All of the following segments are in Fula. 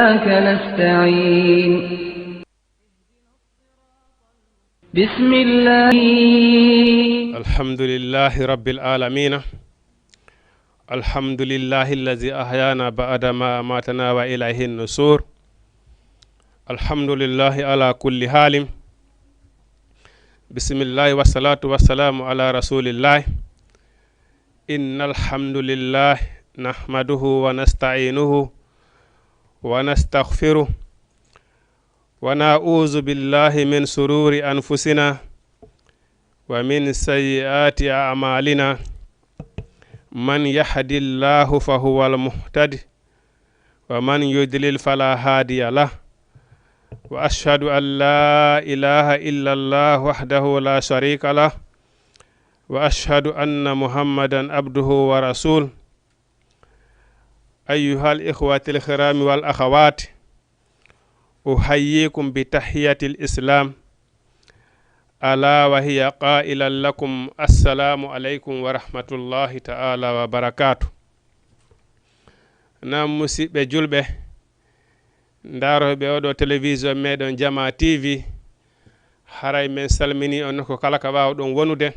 نستعين بسم الله الحمد لله رب العالمين الحمد لله الذي أحيانا بعد ما أماتنا وإليه النشور الحمد لله على كل حال بسم الله والصلاة والسلام على رسول الله إن الحمد لله نحمده ونستعينه ونستغفره ونعوذ بالله من شرور أنفسنا ومن سيئات أعمالنا من يهد الله فهو المهتد ومن يضلل فلا هادي له وأشهد أن لا إله إلا الله وحده لا شريك له وأشهد أن محمدا عبده ورسوله أيها الإخوة الكرام والأخوات أحييكم بتحية الإسلام ألا وهي قائلا لكم السلام عليكم ورحمة الله تعالى وبركاته نام مسيبة جلبة ndaro be odo television medon Jama TV haray men salmini on ko kala ka baw don wonude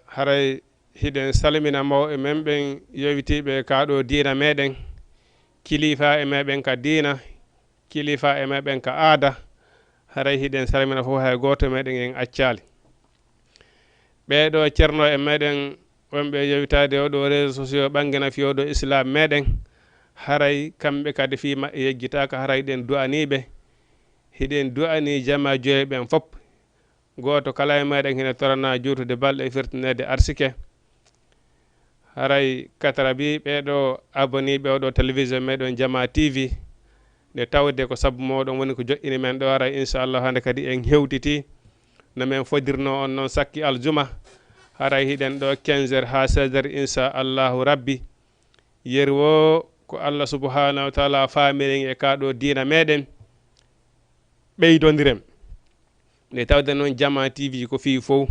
haray hiden salmina mo e memben yewitibe kaado diina meden kilifa e meben ka diina kilifa e meben ka aada haray hiden salmina fo hay goto meden en accali beedo cerno e meden wonbe yewitade odo réseaux sociaux bangena fi odo islam meden haray kambe kadi fi ma yejjita ka haray den du'anibe hiden du'ani jama joyben fop goto kala e meden hina torana juutude balde firtinede arsike haray katarabi beedo aboni be odo television medon Jama TV de tawde ko sabu modon woni ko jo'ini men do haray inshallah hande kadi en hewtiti na men fodirno on non sakki aljuma haray hiden do 15h ha 16h inshallah rabbi yerwo ko Allah subhanahu wa ta'ala faamiren e kaado diina meden beydondirem de tawde non Jama TV ko fi fo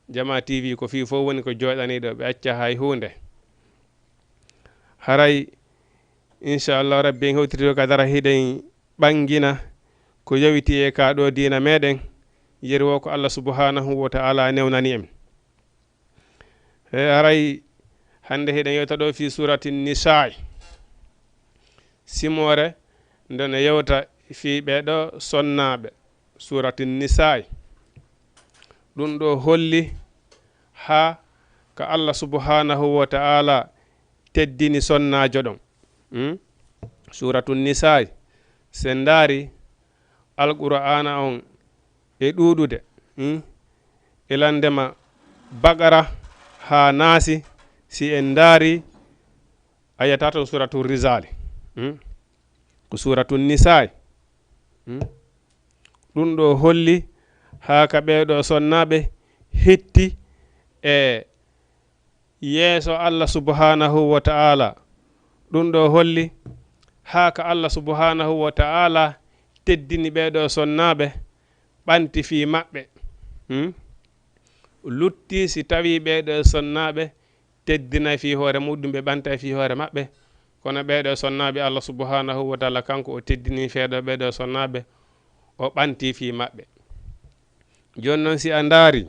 Jama TV ko fi fo woni ko joodani do be acca hay hunde haray inshallah rabbi en hewtito kadara hiden bangina ko yawiti e kaado diina meden yerwo ko Allah subhanahu wa ta'ala newnani em haray hande hiden yewta do fi surati Nisaa simore ndona yewta fi beedo sonnabe surati Nisaa dun do holli ha ka Allah subhanahu wa ta'ala teddini sonnajo don suratu Nisaa sendari alqur'ana on e dudude elandema bagara ha nasi si en dari ayatato suratu Rizal ko suratu Nisaa dun do holli ha ka beedo sonnabe hetti e yeso Allah subhanahu wa ta'ala dun do holli ha ka Allah subhanahu wa ta'ala teddini beedo sonnabe banti fi mabbe lutti si tawi beedo sonnabe teddina fi hore mudum be banta fi hore mabbe kono beedo sonnabe Allah subhanahu wa ta'ala kanko o teddini feedo beedo sonnabe o banti fi mabbe jonnon si andari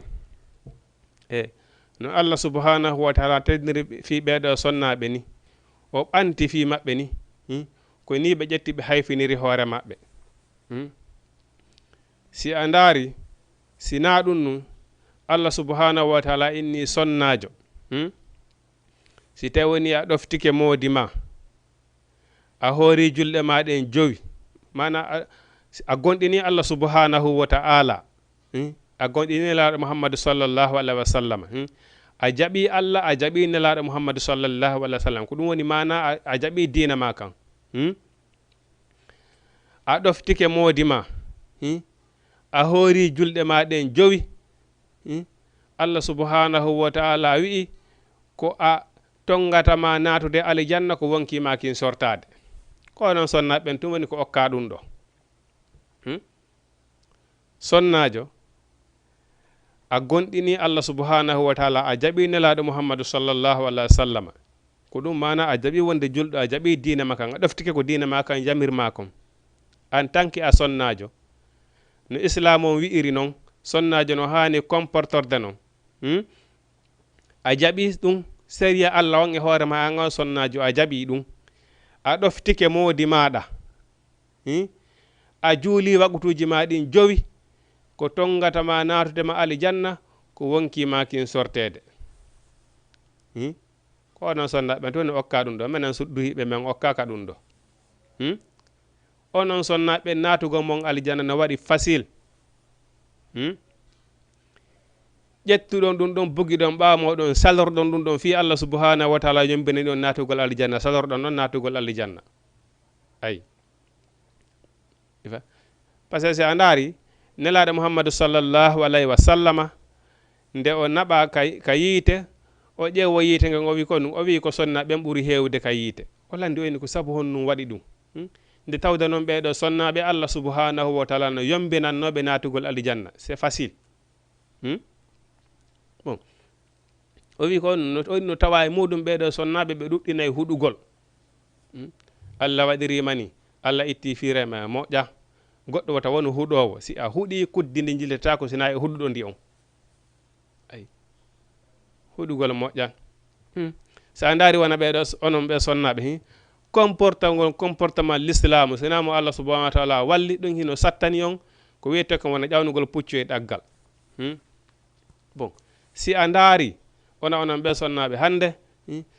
no Allah subhanahu wa ta'ala teddini fi beedo sonnabe ni o banti fi mabbe ni ko ni be jetti be hayfiniri hore mabbe si andari sina dunnu Allah subhanahu wa ta'ala inni sonnajo si tawoni a doftike modima a hori julde ma den jowi mana a gondini Allah subhanahu wa ta'ala a gondini la Muhammad sallallahu alaihi wasallam a jabi Allah a jabi nelaado Muhammad sallallahu alaihi wasallam ko dum woni mana a jabi diina ma kan a doftike modima a hori julde ma den jowi Allah subhanahu wa ta'ala wi ko a tongata ma natude aljanna ko wonki ma kin sortade ko non sonna ben tum woni ko okka dum do sonnajo a gondini Allah subhanahu wa ta'ala a jabi nelaado Muhammad sallallahu alaihi wasallam ko ɗum mana a jaɓi wonde julɗo a jaɓi diina ma kan a ɗoftike ko diina ma kan jamirma kon en tant que a sonnajo no islam on wi'iri noon sonnajo no hani comportorde noon a jaɓi ɗum séria Allah on e hoore ma an on sonnajo a jaɓi ɗum a ɗoftike moodi maɗa a juuli wagutuji ma ɗin jowi ko tongatama natudema aljanna ko wonkimakin sortede ko onon sonnaɓe to ne okka ɗum ɗo minen sudduhiɓe men okkaka ɗum ɗo onon sonnaɓe natugo mon aljanna no waɗi facile ƴettuɗon ɗum ɗon bugiɗon ɓamoɗon salorɗon ɗum ɗon fi Allah subhanahu wa taala yombini ɗon natugol aljanna salorɗon noon natugol aljanna ayi par ce que si a ndaari nelaɗo Muhammadu sallallahu alayhi wa sallama nde o naɓa ka yiite o ƴeewo yiite ngen o wi ko ɗum o wi ko sonna ɓen ɓuri hewde ka yiite o landi oyni ko sabu honnum waɗi ɗum nde tawde noon ɓeɗo sonnaɓe Allah subhanahu wa taala no yombinannoɓe natugol aljanna c'est facile bon o wi ko no tawa e muɗum ɓeɗo sonnaɓe ɓe ɗuɗɗinayi huɗugol Allah waɗirima ni Allah itti firema moƴƴa goɗɗo wata wonu huɗowo si a huuɗi kuddi ndi jilletako sina e huɗuɗo ndi on ayi huɗugol moƴƴa sa ndaari wona ɓeɗo onon ɓe sonnaɓe comportement l'islam sinamo Allah subhanahu wa taala walli ɗum hino sattani on ko wiyete ko wona ƴawnugol puccu e ɗaggal bon si a ndaari onon ɓe sonnaɓe hande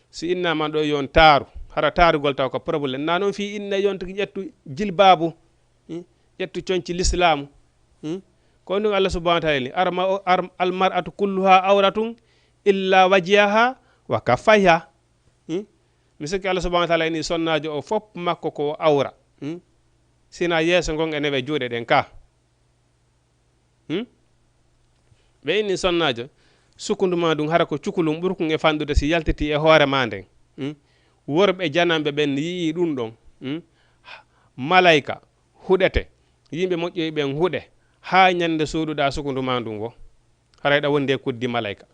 si innama ɗo yon taaru hara taarugol taw ko probléme na noon fi inne yonta ƴettu jilbabu ƴettu coñci l'islamu ko ɗum Allah subhanahu wa taala ni almar'atu kulluha awratun illa wajihaha wa kaffayha mi sikki Allah subhanahu wa taala ni sonnajo o fop makko ko awra sina yeeso ngon e newe juuɗe ɗen ka ɓe inni sonnajo sukunduma ɗum hara ko cukalum ɓurkum e fanɗude si yaltiti e hoore ma nden worɓe janamɓe ɓen yii ɗum ɗon malayka huɗete yimɓe moƴƴoyi ɓen huuɗe ha ñande suuɗuɗa sukunduma ɗum wo harayɗa wonde kuddi malayka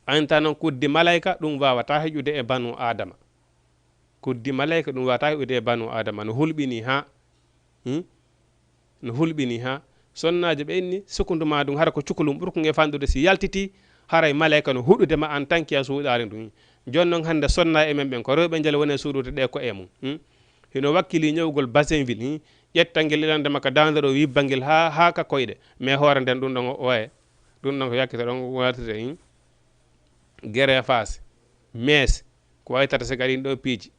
anta noon kuddi malayka ɗum wawata heƴude e banu adama kuddi malayka ɗum wawata heƴude e banu adama no hulɓini ha sonnaji ɓe inni sukunduma ɗum hara ko cukalum ɓurkum e fanɗude si yaltiti haray malayka no huɗudema en tant que a suuɗari ɗum joni noon hande sonna e men ɓen ko rewɓe jale woni suuɗude ɗe ko e mum hino wakkili ñawgol basinville ƴettangel ilandema ka dandero wibbangel ha ka koyɗe mais hoore nden ɗum ɗon oye ɗum ɗon ko yakkita ɗon watide guéré face mees ko waytata so gaɗin ɗo piiji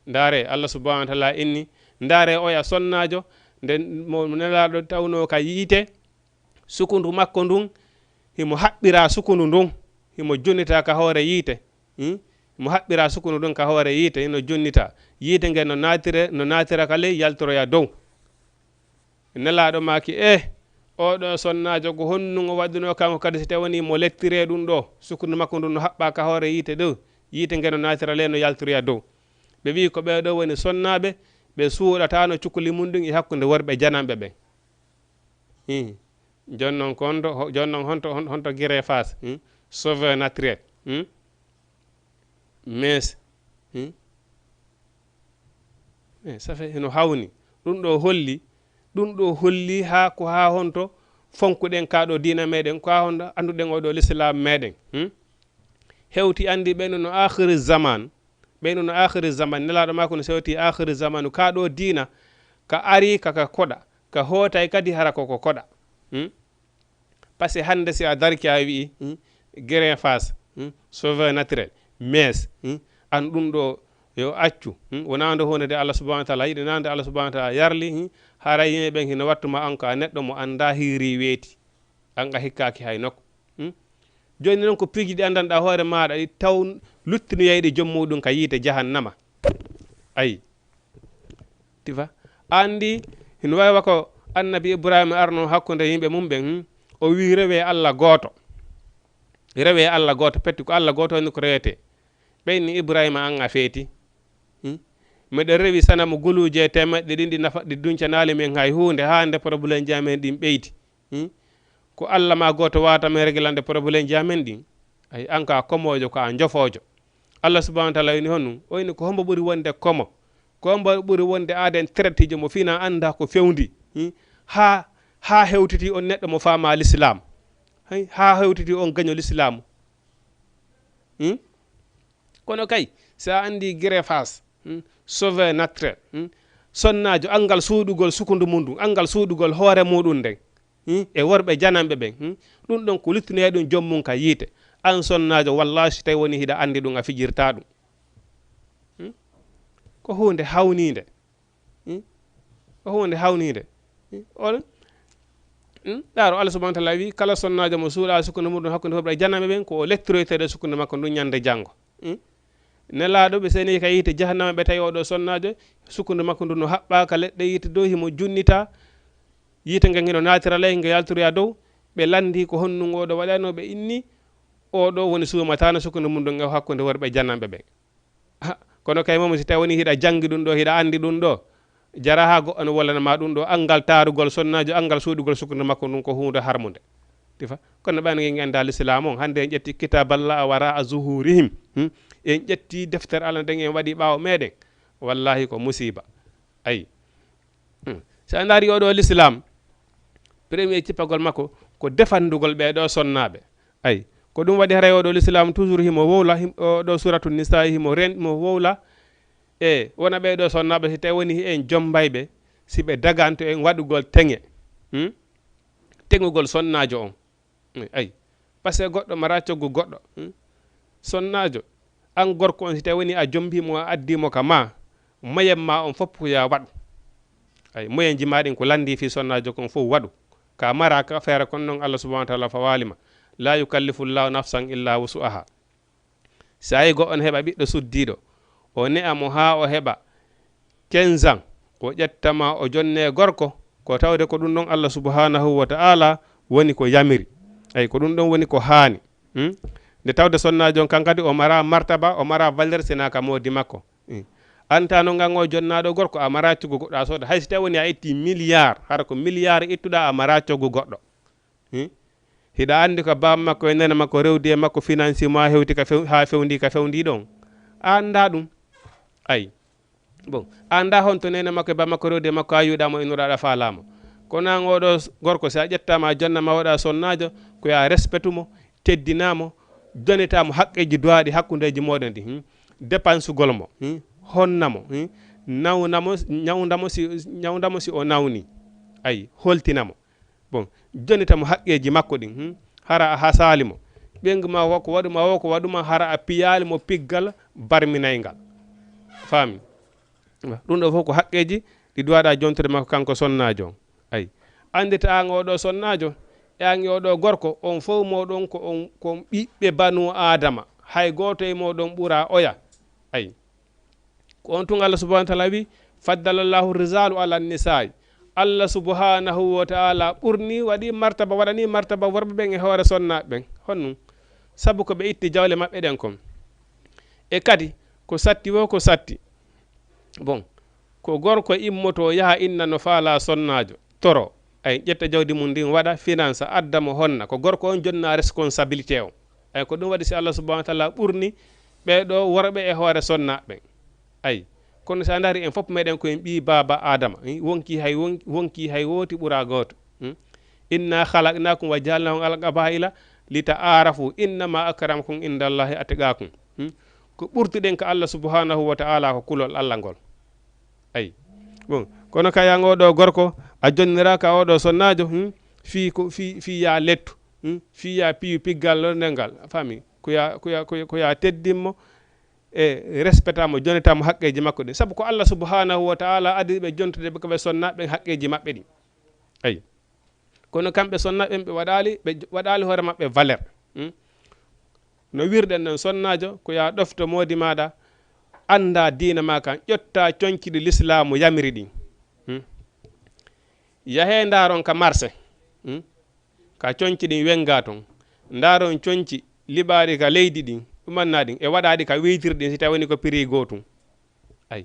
ndaare Allah subhanahu wa taala inni ndaare oya sonnajo nde mo nelaɗo tawno ka yiite sukundu makko ndun himo haɓɓira sukundu ndun himo jonnita ka hoore yiite mo haɓɓira sukundu ɗum ka hoore yiite ino jonnita yiite nge no natira ka ley yaltoroya dow nelaɗo maki oɗo sonnajo ko honnugo waɗuno kanko kadi so tawani mo lettire ɗum ɗo sukundu makko ndu no haɓɓa ka hoore yiite dow yiite nge no natira ley no yaltoroya dow ɓe wi ko ɓeɗo woni sonnaɓe ɓe suuɗata no cukuli mum ɗum e hakkude worɓe janamɓe ɓen jonnon kondo jonnon honto guéré face sauveur naturel mais ça fait no hawni ɗum ɗo holli ha ko ha honto fonkuɗen kaɗo dina meɗen ko ha honto anduɗen oɗo l'islam meɗen hewti andi ɓeyno no akhiri zaman nelaɗo mako no sewti akhiri zaman kaɗo dina ka ari kaka koɗa ka hootay kadi hara koko koɗa par ce que hande si a darki a wi guérin face sauveur naturel mais an ɗum ɗo yo accu wona nde hunde Allah subhanahu wa taala yiɗi nande Allah subhanahu wa taala yarli hara yimɓe ɓen hino wattuma an ko a neɗɗo mo anda hiiri weeti an a hikkaki hay nokko joni noon ko piiji ɗi andanɗa hoore maɗa ɗi taw luttinoyeyɗi jommuɗum ka yiite jahannama ayi tifa andi hino wawa ko annabi Ibrahima arno hakkude yimɓe mum ɓen o wi rewe Allah gooto petti ko Allah gooto ni ko rewete ɓeyni Ibrahima an a feeti miɗen rewi sanamo guluje temeɗɗe ɗin ɗi nafa ɗi duncanali men hay hunde ha nde probléme ji amen ɗin ɓeyti ko Allah ma goto wata men réglande probléme ji amen ɗin ay anka komojo ko a jofojo Allah subhanahu wa ta'ala wini honnu o wini ko hombo ɓuri wonde komo ko hombo ɓuri wonde aden traitijo mo fina anda ko fewndi ha hewtiti on neɗɗo mo fama l'islam ha hewtiti on gaño l'islam kono kay sa andi greffage sauve naturel sonnajo angal suuɗugol sukundu mum angal suuɗugol hoore muɗum nden e worɓe janamɓe ɓen ɗum ɗon ko luttinoye ɗum jommum ka yiite an sonnajo wallahi so tawi woni hiɗa andi ɗum a fijirta ɗum ko hunde hawnide ko hunde hawnide on ɗaro Allah subhanahu wa ta'ala wi kala sonnajo mo suuɗa sukundu muɗum hakkude worɓe janamɓe ɓen ko o lectroytede sukundu makko ndu ñande janggo nelaɗo ɓe seni ka yiite jahannama ɓe tawi oɗo sonnajo sukundu makko ndu no haɓɓaka leɗɗe yiite dow himo junnita yiite ngen hino natira ley nge yaltoroya dow ɓe landi ko honnum oɗo waɗano ɓe inni oɗo woni suumatano sukundu mum ɗum e hakkude worɓe janamɓe ɓe kono kay momo si tawi woni hiɗa janggi ɗum ɗo hiɗa andi ɗum ɗo jara ha goɗɗo no wallanama ɗum ɗo angal tarugol sonnajo angal suuɗugol sukundu makko ɗum ko hunde harmude tifa kono ɓayno ngen anda l'islam on hande en ƴetti kitaballa a wara a zuhurihim en ƴetti deftere Allah nden en waɗi ɓaawo meɗen wallahi ko musiba ayi sa daari oɗo l'islam premier cippagol makko ko defandugol ɓeɗo sonnaɓe ayi ko ɗum waɗi haray oɗo l'islam toujours himo wowla ɗo suratu nisa himo mo wowla e wona ɓeɗo sonnaɓe si tawi woni en jombayɓe si ɓe daganto en waɗugol teŋe teŋugol sonnajo on ayi par ce que goɗɗo mara coggu goɗɗo sonnajo an gorko on si tawi woni a jombimo a addimo ka ma moyen ma on fof ko ya waɗu ay moyen ji maɗin ko landi fi sonnajo kon fof waɗu ka mara ka feere kon noon Allah subhanahu wa ta'ala fa walima la yukallifu llahu nafsan illa wusu'aha sa yi goɗɗon heɓa ɓiɗɗo suddiɗo o ne'amo ha o heɓa 15 ans o ƴettama o jonne gorko ko tawde ko ɗum ɗon Allah subhanahu wa ta'ala woni ko yamiri ay ko ɗum ɗon woni ko haani nde tawde sonnajo on kankadi o mara martaba o mara valeur sena ka modi makko anta no ngango jonnaɗo gorko a mara coggu goɗɗo a sooda hay so tawi woni a itti milliard hara ko milliard ittuɗa a mara coggu goɗɗo hiɗa andi ko baba makko e nene makko rewdi e makko financement hewti ha fewndi ka fewndi ɗon anda ɗum ayi bon anda honto nene makko e baba makko rewdi e makko ha yiwɗamo innoɗaɗa falama kono an oɗo gorko sa ƴettama jonnama waɗa sonnajo ko ya respectumo teddinamo donetamo haqqeji duwaɗi hakkudeji moɗon ɗi dépense gol mo honnamo ñawdamo si o nawni ayi holtinamo bon jonitamo haqqeji makko ɗin hara ha salimo ɓengu ma woko waɗuma woko waɗuma hara a piyalimo piggal barminaygal faami ɗum ɗo fof ko haqqeji ɗi duwaɗa jontude makko kanko sonnajo on ayi andita an oɗo sonnajo e an oɗo gorko on fof moɗon kon ɓiɓɓe banu adama hay goto e moɗon ɓuura oya ayi ko on tun Allah subhanahu wa ta'ala wi faddalallahu rijalu ala nisai Allah subhanahu wa ta'ala ɓurni waɗi martaba waɗani martaba worɓe ɓen e hoore sonnaɓe ɓen honnum sabu ko ɓe itti jawle maɓɓe ɗen kon e kadi ko satti wo ko satti bon ko gorko immoto yaha inna no faala sonnajo toro ay ƴetta jawdi mum ndin waɗa finance addamo honna ko gorko on jonna responsabilité o ay ko ɗum waɗi si Allah subhanahu wa ta'ala ɓurni ɓeɗo worɓe e hoore sonnaɓe ay kono sa dari en fof meɗen koyen ɓi baba adama wonki hay woti ɓuura goto inna khalaqnakum wa ja'alnakum al qabaila li ta'arafu innama akramakum indallahi atqakum ko ɓurtuɗen ko Allah subhanahu wa ta'ala ko kulol Allah ngol ay bon kono kaya ngoɗo gorko a jonniraka oɗo sonnajo fi ya lettu fi ya piyu piggal lorndengal fami koya teddimmo e respectamo jonitamo haqqeji makko ɗi saabu ko Allah subhanahu wa ta'ala adi ɓe jontude koɓe sonnaɓe haqqeji maɓɓe ɗi ayi kono kamɓe sonnaɓe ɓe waɗali hoore maɓɓe valeur no wirɗen ɗon sonnajo ko ya ɗofto modi maɗa anda diina ma kan ƴotta coñkiɗi l'islamu yamiri ɗin yahe daron ka marché ka coñci ɗin wenga ton daron coñci liɓaɗi ka leydi ɗin ɗumanna ɗin e waɗaɗi ka weytirɗin si tawi woni ko prix gotum ay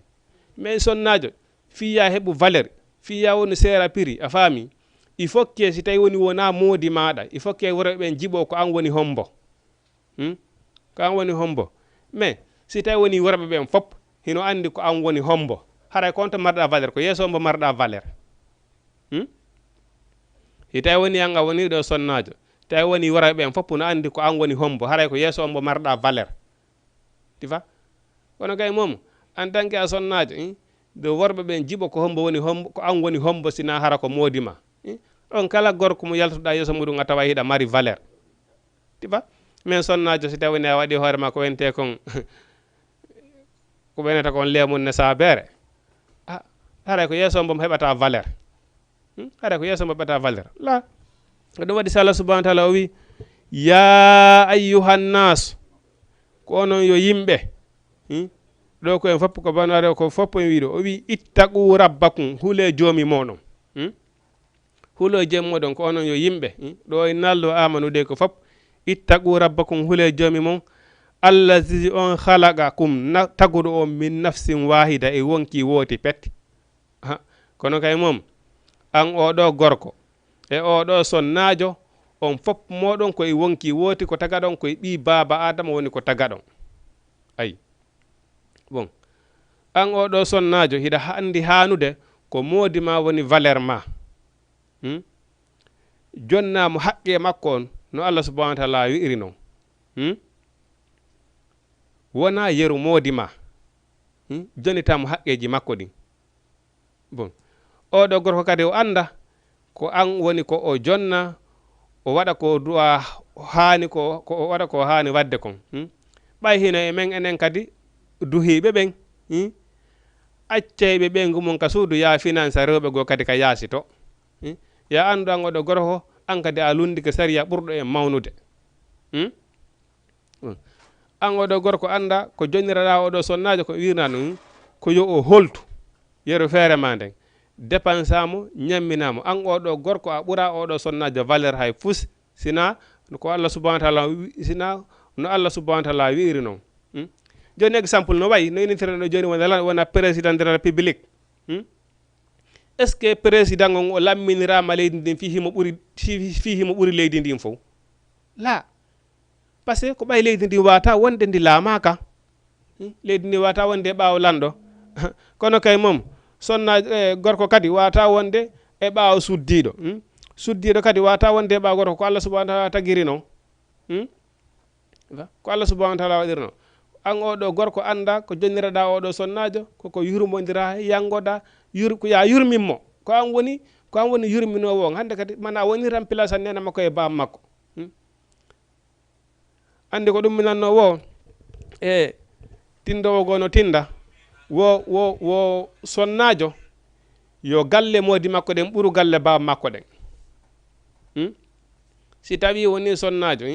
mais sonnajo fiya heɓu valeur fiya woni seera prix a faami il faut que si tawi woni wona moodi maɗa il faut que worɓe ɓen jiiɓo ko an woni hombo ko an woni hombo mais si tawi woni worɓe ɓen fof hino andi ko an woni hombo haray konto marɗa valeur ko yeeso mbo marɗa valeur si tawi woni an a woni ɗo sonnajo tawi woni worɓe ɓen fof no andi ko an woni hombo haray ko yeeso mbo marɗa valeur tifa kono kay mom en tant que a sonnajo de worɓe ɓen jiiɓo ko hombo woni hombo ko an woni hombo sina hara ko modima on kala gorko mo yaltoɗa yeeso muɗum a tawa hiɗa mari valeur tifa min sonnajo si tawi a waɗi hoorema ko wente kon ko ɓenata kon lemun ne sabere haray ko yeeso mbo heɓata valeur haray ko yeeso mbo heɓata valeur la ɗum waɗi so Allah subahanahu wa taala o wi ya ayyuhannas ko onon yo yimɓe ɗo ko en fopp ko banare ko fopp en wiɗo o wi ittaqu rabbakum huule joomi moɗon huule joomi moɗon ko onon yo yimɓe ɗo e naldo amanude ko fopp ittaqu rabbakum huule joomi mon allazi on halaqakum taguɗo on min nafsin wahida e wonki wooti pet kono kay mom an oɗo gorko e oɗo sonnajo on fopp moɗon koye wonki wooti ko tagaɗon koye ɓi baba adama woni ko tagaɗon ayi bon an oɗo sonnajo hiɗa andi hanude ko moodi ma woni valeur ma jonnamo haqqe makko on no Allah subahanahu wa taala wi'iri noon wona yeru moodi ma jonitamo haqqeji makko ɗin bon oɗo gorko kadi o anda ko an woni ko o jonna o waɗa ko duwa hani ko waɗa ko hani wadde kon ɓay hino e men enen kadi duhiɓe ɓen accayɓe ɓe gumon ka suudu ya finance rewɓe go kadi ka yaasito ya andu an oɗo gorko an kadi a lundi ko sariya ɓurɗo e mawnude an oɗo gorko anda ko jonniraɗa oɗo sonnajo ko wirna ɗum ko yo o holtu yeru feere ma nden dépensamo ñamminamo an oɗo gorko a ɓuura oɗo sonnajo valeur hay fus sina ko Allah subahanahu wa taala sina no Allah subahanahu wa taala wiiri noon joni exemple no wayi no initireɗo joni wona président de la république est ce que président on o lamminirama leydi ndin fi himo ɓuuri leydi ndin fof la par ce que ko ɓay leydi ndi wata wonde ndi laamaka leydi ndi wata wonde e ɓaawo lanɗo kono kay mom sonnajo gorko kadi wata wonde e ɓaawo suddiɗo suddiɗo kadi wata wonde e ɓaawo gorko ko Allah subahanahu wa taala tagiri noon ko Allah subahanahu wa taala waɗiri noon an oɗo gorko anda ko jonniraɗa oɗo sonnajo koko yurmodira yangoɗa ko ya yurminmo ko an woni yurminowo on hande kadi mana woni tan place an nena makko e bam makko andi ko ɗum minanno wo e tindowo go no tinda wo sonnajo yo galle modi makko ɗen ɓuuru galle baba makko ɗen si tawi woni sonnajo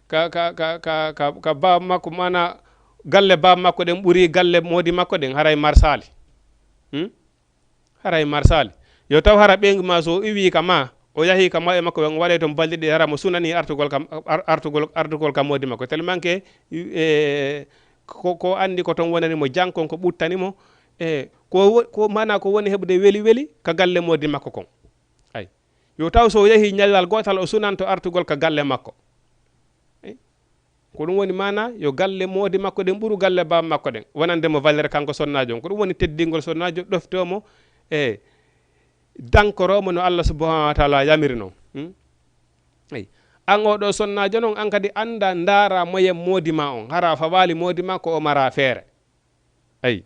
ka baba makko mana galle baba makko ɗen ɓuuri galle modi makko ɗen haray marsali haray marsali yo taw hara ɓengu ma so iwi ka ma o yahi ka ma e makko ɓen waɗe toon balɗe ɗi hara mo sunani artugol ka modi makko tellement que ko andi ko toon wonani mo jankon ko ɓuttanimo ko mana ko woni heɓude weli weli ka galle modi makko kon ay yo taw so yahi ñallal gotal o sunanto artugol ka galle makko ko ɗum woni mana yo galle modi makko ɗen ɓuuru galle baba makko ɗen wonandemo valeur kanko sonnajo on ko ɗum woni teddingol sonnajo ɗoftomo dankoromo no Allah subahanahu wa taala yamiri noon ay an oɗo sonnajo noon an kadi anda ndaara moyen modi ma on hara fawali modi ma ko o mara feere ay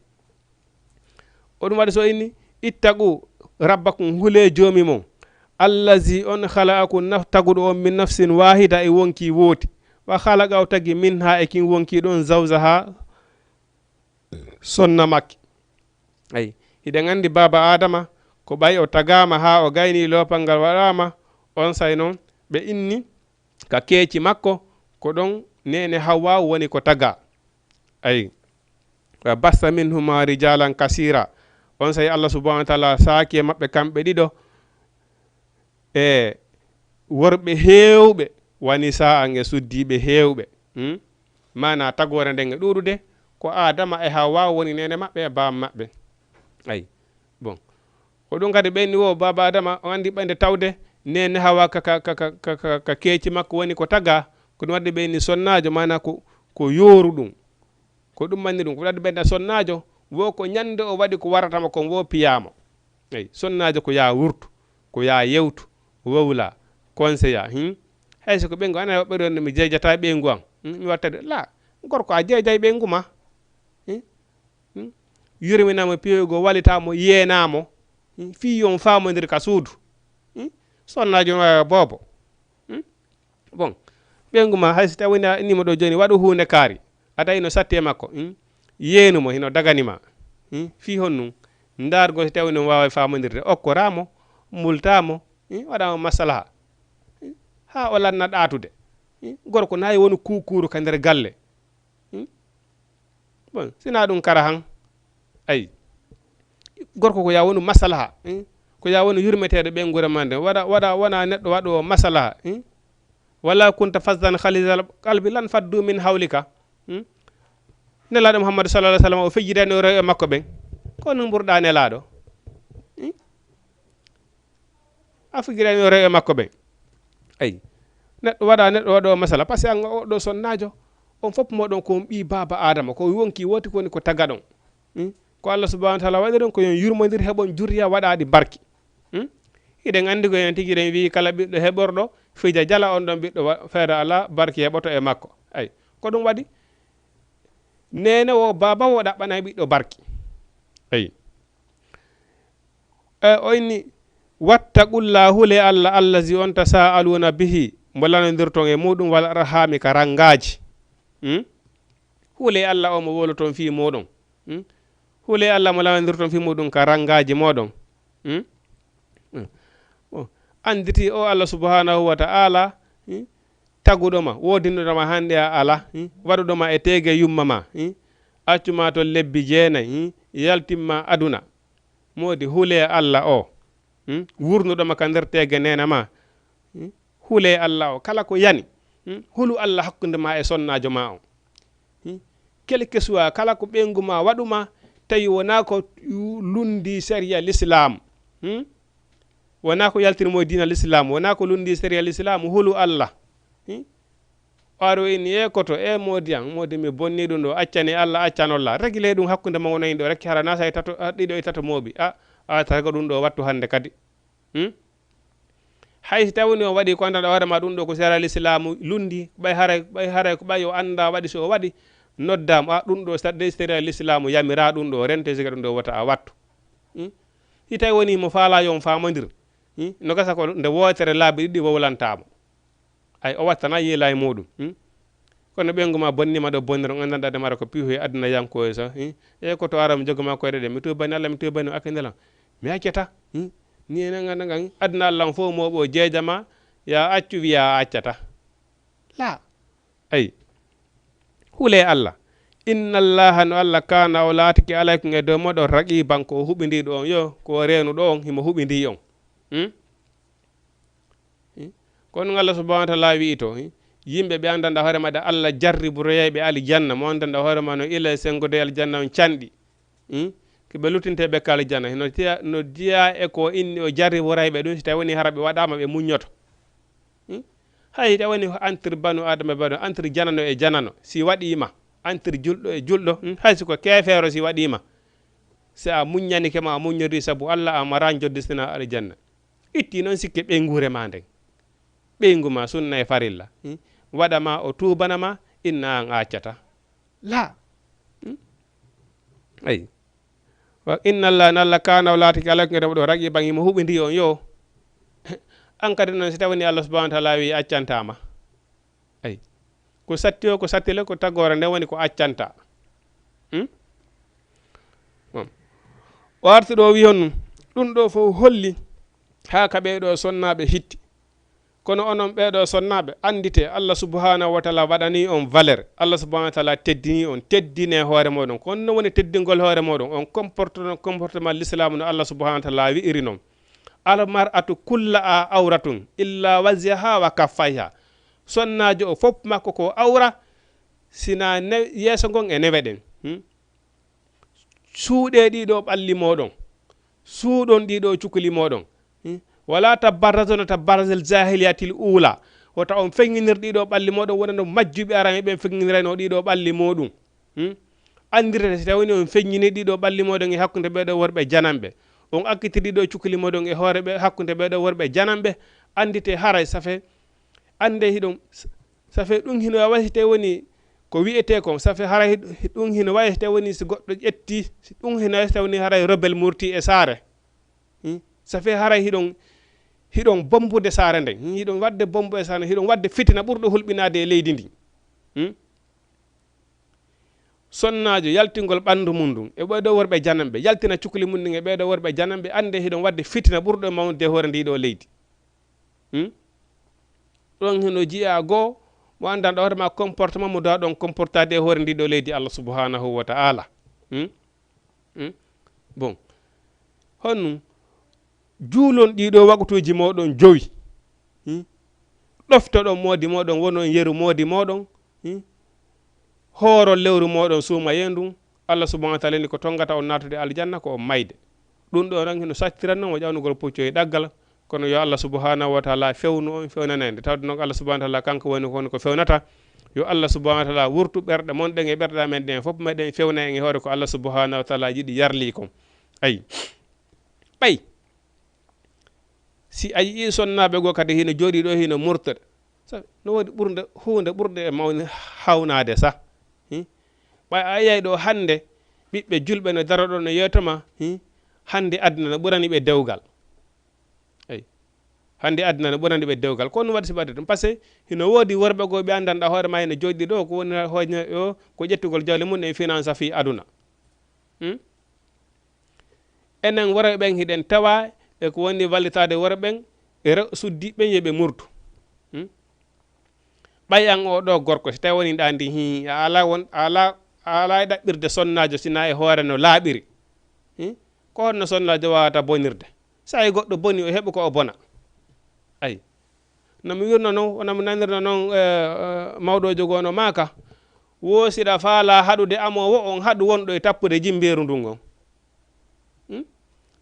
o ɗum waɗi so inni ittaqu rabbakum huule joomi mon allazi on halaqakum taguɗo on min nafsin wahida e wonki wooti wa halaqa o tagi min ha e kin wonki ɗon zawjaha sonna makke ay hiɗen andi baba adama ko ɓay o tagama ha o gayni lopal ngal waɗama on say noon ɓe inni ka keeci makko ko ɗon nene Hawwa woni ko taga ay wa bassa minhuma rijalan kasira on say Allah subahanahu wa taala saaki e maɓɓe kamɓe ɗiɗo e worɓe heewɓe wani sa an e suddiɓe heewɓe mana tagore nden e ɗuɗude ko Adama e Hawwa woni nene maɓɓe e baba maɓɓe ay bon ko ɗum kadi ɓenni wo baba Adama o andi ɓande tawde nene Hawwa ka keeci makko woni ko taga ko ɗum wadde ɓeyni sonnajo mana ko yooru ɗum ko ɗum manni ɗum ko wadde ɓeyna sonnajo wo ko ñande o waɗi ko waratama kon wo piyama eyi sonnajo ko ya wurtu ko ya yewtu wowla conseilla hayso ko ɓeygu ana ɓeɗon mi jeejata ɓeygu an mi wattade la gorko a jeejay ɓeygu ma yurminamo piyoygo walitamo yenamo fi yon famodir ka suudu sonnajo no bobo bon ɓeygu ma hayso tawini a innimo ɗo joni waɗu hunde kaari a tawi no satti e makko yeenumo hino daganima fi honnum dargo so tawi no wawa famodirde okkoramo multamo waɗama masalaha ha o lanna ɗatude gorko nayi woni kukuru ka nder galle bon sina ɗum kara han ayi gorko ko ya woni masalaha ko ya woni yurmeteɗo ɓengure mande waɗa wona neɗɗo waɗo masalaha wala kunta fasdan khalisal qalbi lan faddu min hawlika nelaɗo Muhammadu sallallahu alaihi wasallam o fejjidani o rew e makko ɓen kono ɓurɗa nelaɗo a fejjidani o rew e makko ɓen ayi neɗɗo waɗo masala par ce que an oɗo sonnajo on fof moɗon ko ɓi baba adama ko wonki woti koni ko taga ɗon ko Allah subhanahu wa ta'ala waɗi ɗon ko yon yurmodir heɓon juriya waɗaɗi barki hiɗen andi ko yon tigi ɗen wi kala ɓiɗɗo heɓorɗo fija jala on ɗon ɓiɗɗo feere ala barki heɓoto e makko ayi ko ɗum waɗi nene o baba o ɗaɓɓanay ɓiɗɗo barki ayi o inni wattaqulla hule Allah allazi on tasaaluna bihi mo lanodirton e muɗum wal arhami ka rangaji hule Allah o mo woloton fi moɗon hule Allah mo lanodirton fi muɗum ka rangaji moɗon anditi o Allah subhanahu wa ta'ala taguɗoma wodinɗoma hande a ala waɗuɗoma e tege yumma ma accuma to lebbi jeenayi yaltimma aduna modi hule Allah o wurnuɗoma ka nder tege nena ma hule Allah o kala ko yani hulu Allah hakkude ma e sonnajo ma o quel que soit kala ko ɓengu ma waɗuma tawi wona ko lundi sharia l'islam wona ko yaltirmo dina l'islam wona ko lundi sharia l'islam hulu Allah aro ini e koto e modiyan modi mi bonni ɗum ɗo accani Allah accanolla réglé ɗum hakkude ma wonayi ɗo rekki hara nasa e tato ɗiɗo e tato moɓi a taga ɗum ɗo wattu hande kadi hay tawni o waɗi ko andanɗa hoorema ɗum ɗo ko sharia l'islam lundi ɓay haray ko ɓay o anda waɗi so o waɗi noddama ɗum ɗo sadde sharia l'islam yamira ɗum ɗo rente siga ɗum ɗo wata a wattu si tawi woni mo faala yon famodir no gasa ko nde wotere laabi ɗiɗi wowlantamo ay o wattana yiila e muɗum kono ɓengu ma bonnima ɗo bonnira on andanɗa demara ko piihu e aduna yanko e sa e koto ara mi jogoma koyɗe ɗe mi tubani Allah mi tubani o akkidelam mi accata ni nanga aduna Allah fof moɓo jeejama ya accu wiya accata la ay hule Allah inna allaha no Allah kana o laatiki alaykum e dow moɗon raqiban ko huɓidiɗo on yo ko renuɗo on himo huɓidi on kono Allah subhanahu wa ta'ala wi to yimɓe ɓe andanɗa hoore maɗa Allah jarribu reyeɓe aljanna mo andanɗa hoore ma no ila sengude aljanna on canɗi ko ɓe luttinteɓe ka aljanna no diya e ko inni o jarribu reyɓe ɗum si tawi woni hara ɓe waɗama ɓe muñoto hay tawi woni entre banu adama banu entre janano e janano si waɗima entre julɗo e julɗo hay siko kefeero si waɗima si a muññani kema a muññori saabu Allah amara joddistina aljanna itti noon sikke ɓeygure ma nden ɓeygu ma sunna e farilla waɗama o tubanama inna an accata la ay wa inna Allah nalla kana laati kala ko ɗo ragi bangi mo huɓidi on yo an kadi noon si tawni Allah subhanahu wa ta'ala wi accantama ay ko satti o ko sattile ko tagore nde woni ko accanta o arti ɗo wi hon ɗum ɗo fof holli ha ka ɓeɗo sonnaɓe hitti kono onon ɓeɗo sonnaɓe andite Allah subhanahu wa ta'ala waɗani on valeur Allah subhanahu wa ta'ala teddini on teddine hoore moɗon ko on woni teddingol hoore moɗon on comportement l'islam no Allah subhanahu wa ta'ala wi'iri noon almar'atu kulla a awratun illa wajhaha wa kaffayha sonnajo o fof makko ko awra sina yeeso ngon e newe ɗen suuɗe ɗiɗo ɓalli moɗon suuɗon ɗiɗo cukuli moɗon wala tabarrazono tabarrasel jahiliyatil ula wota on feŋŋinir ɗiɗo ɓalli moɗon wonano majjuɓe aran ɓen feŋŋinirano ɗiɗo ɓalli moɗum andirde so tawini on feññini ɗiɗo ɓalli moɗon e hakkude ɓeɗo worɓe janamɓe on akkitiri ɗo cukali moɗon e hooreɓe hakkude ɓeɗo worɓe janamɓe andite haray safe ande hiɗon safe ɗum hino wayi te woni ko wi'ete kon safe haray ɗum hino wayi te woni so goɗɗo ƴetti ɗum hino wayi tawni haray rebel murti e saare safe haray hiɗon bombude saare nden hiɗon wadde bombu e saare hiɗon wadde fitina ɓurɗo hulɓinade e leydi ndi sonnajo yaltingol ɓandu mum ndun e ɓeɗo worɓe janamɓe yaltina cukali mum ndin e ɓeɗo worɓe janamɓe ande hiɗon wadde fitina ɓurɗo e mawnude hoore ndiɗo leydi ɗon hino jiya goo mo andanɗo hoorema comportement mo dawa ɗon comportade e hoore ndiɗo leydi Allah subhanahu wa ta'ala bon honnu juulon ɗiɗo wagutuji moɗon jowi ɗoftoɗon moodi moɗon wonon yeru moodi moɗon hooro lewru moɗon suuma yendum Allah subhanahu wa ta'ala ni ko tongata on natude aljanna ko on mayde ɗum ɗo ran hino sattiran noon o ƴawnugol pucco e ɗaggal kono yo Allah subhanahu wa ta'ala fewnu on fewnanede tawde noon Allah subhanahu wa ta'ala kanko woni kono ko fewnata yo Allah subhanahu wa ta'ala wurtu ɓerɗe monɗen e ɓerɗa men ɗen fof meɗen fewna en e hoore ko Allah subhanahu wa ta'ala yiɗi yarli kon ayi ɓay si a yii sonnaɓe goo kadi hino jooɗi ɗo hino murtoɗe no woodi ɓurde hunde ɓurde e mawni hawnade sa ɓay a yiyay ɗo hande ɓiɓɓe julɓe no daro ɗo no yeytoma hande aduna no ɓurani ɓe dewgal eyi hande aduna no ɓurani ɓe dewgal ko no waɗi si wadde ɗum par ce que hino woodi worɓe goo ɓe andanɗa hoore ma hino joɗɗi ɗo ko woni hoña o ko ƴettugol jawle mum e finance fi aduna enen worɓe ɓen hiɗen tawa e ko woni wallitade worɓe ɓen e suddiɓe yeɓe murdu ɓay an o ɗo gorko so tawi woni ɗandi hi ala e ɗaɓɓirde sonnajo sina e hoore no laaɓiri ko honno sonnajo wawata bonirde sa e goɗɗo boni o heɓa ko o bona ayi nomi wirno noon wonami nanirno noon mawɗojo gono maka wosiɗa faala haɗude amowo on haɗu wonɗo e tappude jimberu ndun on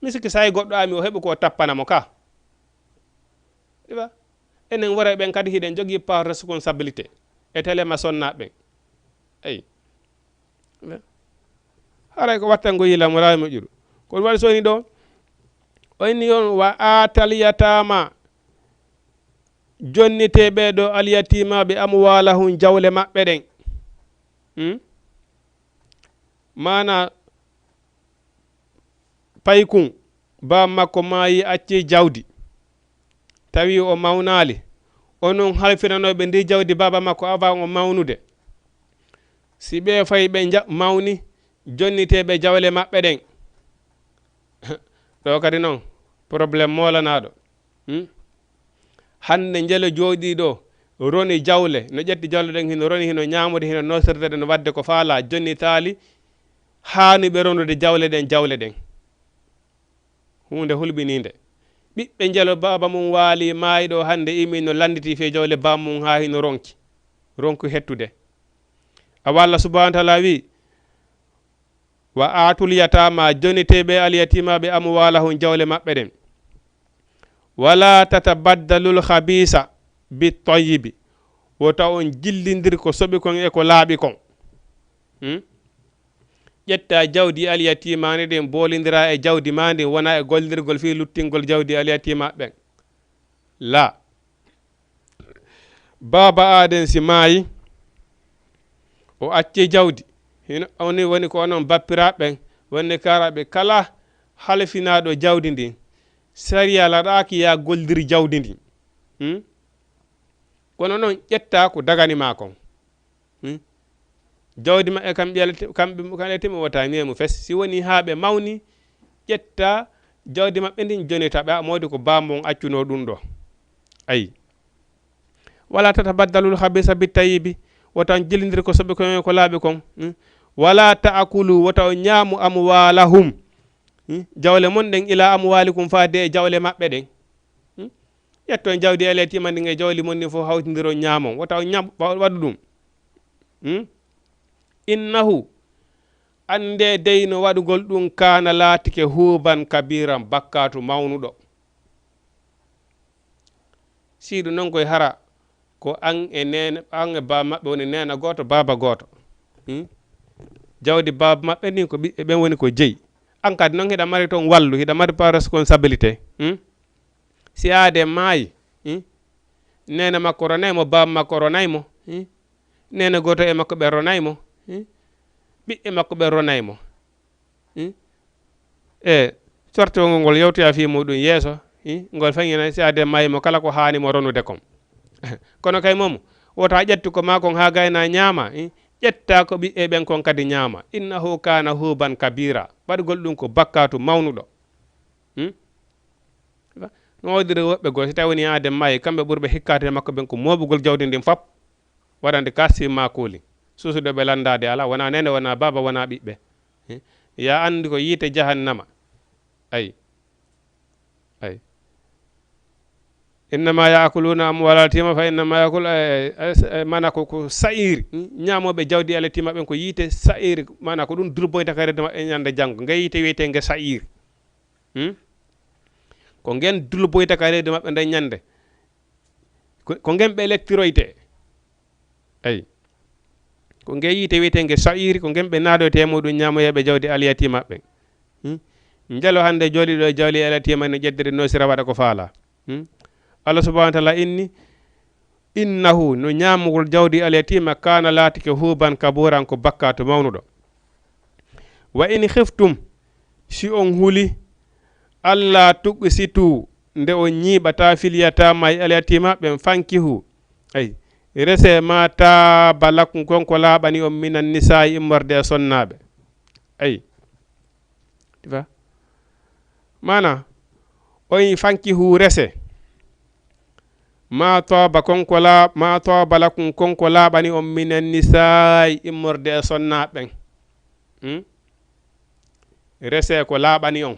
mi sikki sa e goɗɗo ami o heɓa ko tappanamo ka ɗiɓa enen worɓe ɓen kadi hiɗen jogui part responsabilité e telema sonnaɓe eyi haray ko wattango yiilamo rawi moƴƴuɗo kono waɗi soni ɗo o inni on wa atal yatama jonniteɓe ɗo alyatimaɓe amwalahum jawle maɓɓe ɗen mana paykun bam makko maayi acci jawdi tawi o mawnali onon halfinanoɓe ndi jawdi baba makko avant o mawnude si ɓe fayi ɓe mawni jonniteɓe jawle maɓɓe ɗen ɗo kadi noon probléme molanaɗo hande jeelo jooɗiɗo roni jawle no ƴetti jawle ɗen hino roni hino ñamude hino nosirde no wadde ko faala jonnitali hanuɓe ronude jawle ɗen hunde hulɓininde ɓiɓɓe jeelo baba mum waali maayiɗo hande imi no landiti fe jawle baba mum ha hino ronku hettude awa Allah subhanahu wa ta'ala wi wa atul yatama joniteɓe alyatimaɓe amwalahum jawle maɓɓe ɗen wala tatabaddalul khabisa bit tayyibi wota on jillidir ko soɓi kon e ko laaɓi kon ƴetta jawdi alyatimani ɗen bolidira e jawdi ma ndi wona e gollidirgol fi luttingol jawdi alyatima ɓen la baba aden si maayi o acci jawdi hino oni woni ko onon bappiraɓen wonne karaɓe kala halfinaɗo jawdi ndi sariya laɗaki ya goldir jawdi ndi kono noon ƴetta ko daganima kon jawdi maɓɓe kamɓe timi wota niyemu fes si woni ha ɓe mawni ƴetta jawdi maɓɓe ndin jonitaɓe modi ko bamon accuno ɗum ɗo ayi wala tatabaddalul habisa bittayibi wotan jillidir ko soɓe ko laaɓi kon wala taakulu wota o ñaamu amwalahum jawle mon ɗen ila amwalikum faade e jawle maɓɓe ɗen ƴetton jawdi eletima ndin e jawli mon ni fof hawtidiro ñaamon wota o waɗu ɗum innahu ande deyno waɗugol ɗum kana laatike huban kabiran bakkatu mawnuɗo siɗu non koye hara ko an e baba maɓɓe woni nena goto baba goto jawdi baba maɓɓe ni ko ɓiɓɓe ɓen woni ko jeyi an kadi noon hiɗa mari toon wallu hiɗa mari pas responsabilité si aade maayi nena makko ronaymo baba makko ronaymo nena goto e makko ɓe ronaymo ɓiɓɓe makko ɓe ronaymo e sortogol ngol yewtoya fi muɗum yeeso ngol fañina si ade mayimo kala ko hanimo ronude kom kono kay momo wota ƴettu ko makon ha gayna ñaama ƴetta ko ɓiɓɓe ɓen kon kadi ñaama innahu kana huban kabira waɗgol ɗum ko bakkatu mawnuɗo no wodiri woɓɓe goo si tawi woni ade mayi kamɓe ɓurɓe hikkade makko ɓen ko moɓugol jawdi ndin fop waɗande kasi makuli susuɗoɓe landade ala wona nene wona baba wona ɓiɓɓe ya andi ko yiite jahannama ay innama yakuluna amwala tima fa innama yakul mana ko sa'iri ñamoɓe jawdi ala tima ɓen ko yiite sa'iri mana ko ɗum durboyta karede maɓɓe ñande janggo nga yiite wiyete nge sa'iri ko ngen dulboyta karede maɓɓe nde ñande ko ngen ɓe lectiroyte ay ko nge yiite wiyete nge sa'iri ko ngen ɓe naadoyte muɗum ñamoyeɓe jawdi aliyatima ɓen jalo hande joliɗo e jawli aliyatima ne ƴeddiri nosira waɗa ko faala Allah subhanahu wa ta'ala innahu no ñamugol jawdi aliyatima kana laatike huban kaburan ko bakkatu mawnuɗo wa in khiftum si on huli Allah tuqsitu nde on ñiɓata filyatama e aliyatima ɓen fankihu ay rese mata balakkum konko laaɓani on minan nisa'i immorde e sonnaɓe ay tifa mana on fankihu rese ma toba konko ma toba lakum konko laaɓani on minan nisa'i immorde e sonnaɓen rese ko laaɓani on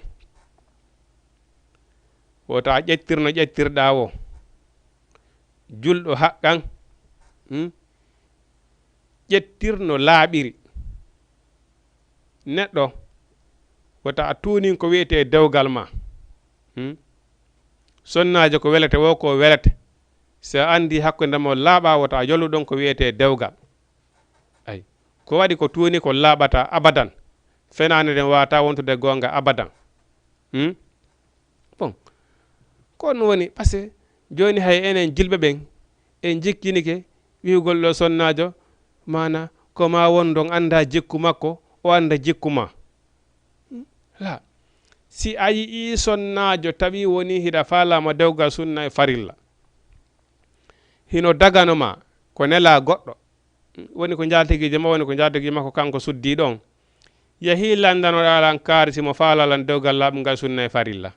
wota ƴettirno ƴettirɗa o julɗo haqqan ƴettirno laaɓiri neɗɗo wota a tuunin ko wiyete dewgal ma sonnajo ko welete wo ko welete so andi hakkude mo laaɓa wota yolluɗon ko wiyete dewgal ay ko waɗi ko tuuni ko laaɓata abadan fenani den wata wontude gonga abadan bon ko ɗum woni par ce que joni hay enen jilɓe ɓen en jikkinike wiugol ɗo sonnajo mana koma won ɗon anda jikku makko o anda jikku ma la si a yii sonnajo tawi woni hiɗa falama dewgal sunna e farilla hino daganoma ko nela goɗɗo woni ko jaltigiji ma woni ko jaltigi makko kanko suddi ɗon yehi landanoɗalan kaari simo falalan dewgal laaɓugal sunna e farilla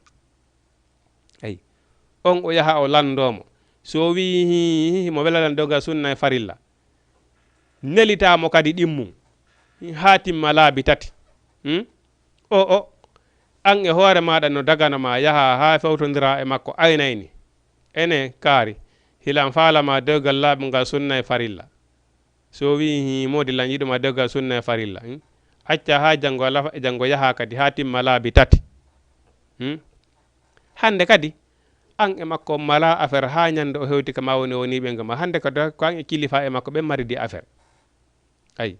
ay on o yaha o landomo so wi mo welalan dewgal sunna e farilla nelitamo kadi ɗimmum ha timma laabi tati o an e hoore maɗa no daganoma yaha ha fewtodira e makko aynayni ene kaari hilan falama dewgal laaɓugal sunna e farilla so wi modi lan yiɗuma dewgal sunna e farilla acca ha janggo lafa e janggo yaha kadi ha timma laabi tati hande kadi an e makko mala affaire ha ñande o hewti kama woni ɓe ngama hande kadi ko an e kilifa e makko ɓe mari di affaire ay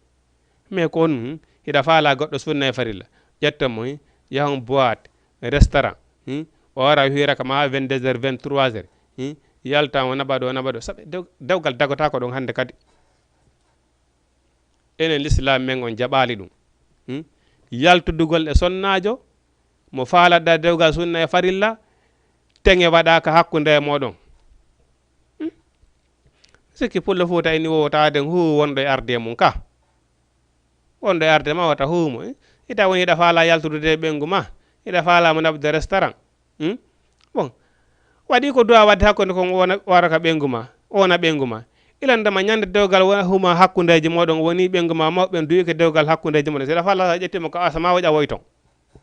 mais ko on hiɗa faala goɗɗo sunna e farilla ƴettanmo yahon boîte restaurant o wara hiira kama ha 22 heures 23 heures yalta o naɓa ɗo saɓe dewgal dagota ko ɗon hande kadi enen l'islam men on jaɓali ɗum yaltudugol e sonnajo mo faalaɗa dewgal sunna e farilla teŋe waɗaka hakkude e moɗon sikki pullo fuuta ini wowotaden hu wonɗo e arde mum ka wonɗo e arde ma wata huumo ita woni hiɗa faala yaltudude ɓengu ma hiɗa faala mo naɓde restaurant bon waɗi ko duwa wadde hakkude ko waraka ɓengu ma wona ɓengu ma ilandema ñande dewgal wona huma hakkudeji moɗon woni ɓengu ma mawɓen duwi ko dewgal hakkudeji moɗon siɗa faala ƴettima ko asama o ƴawoy ton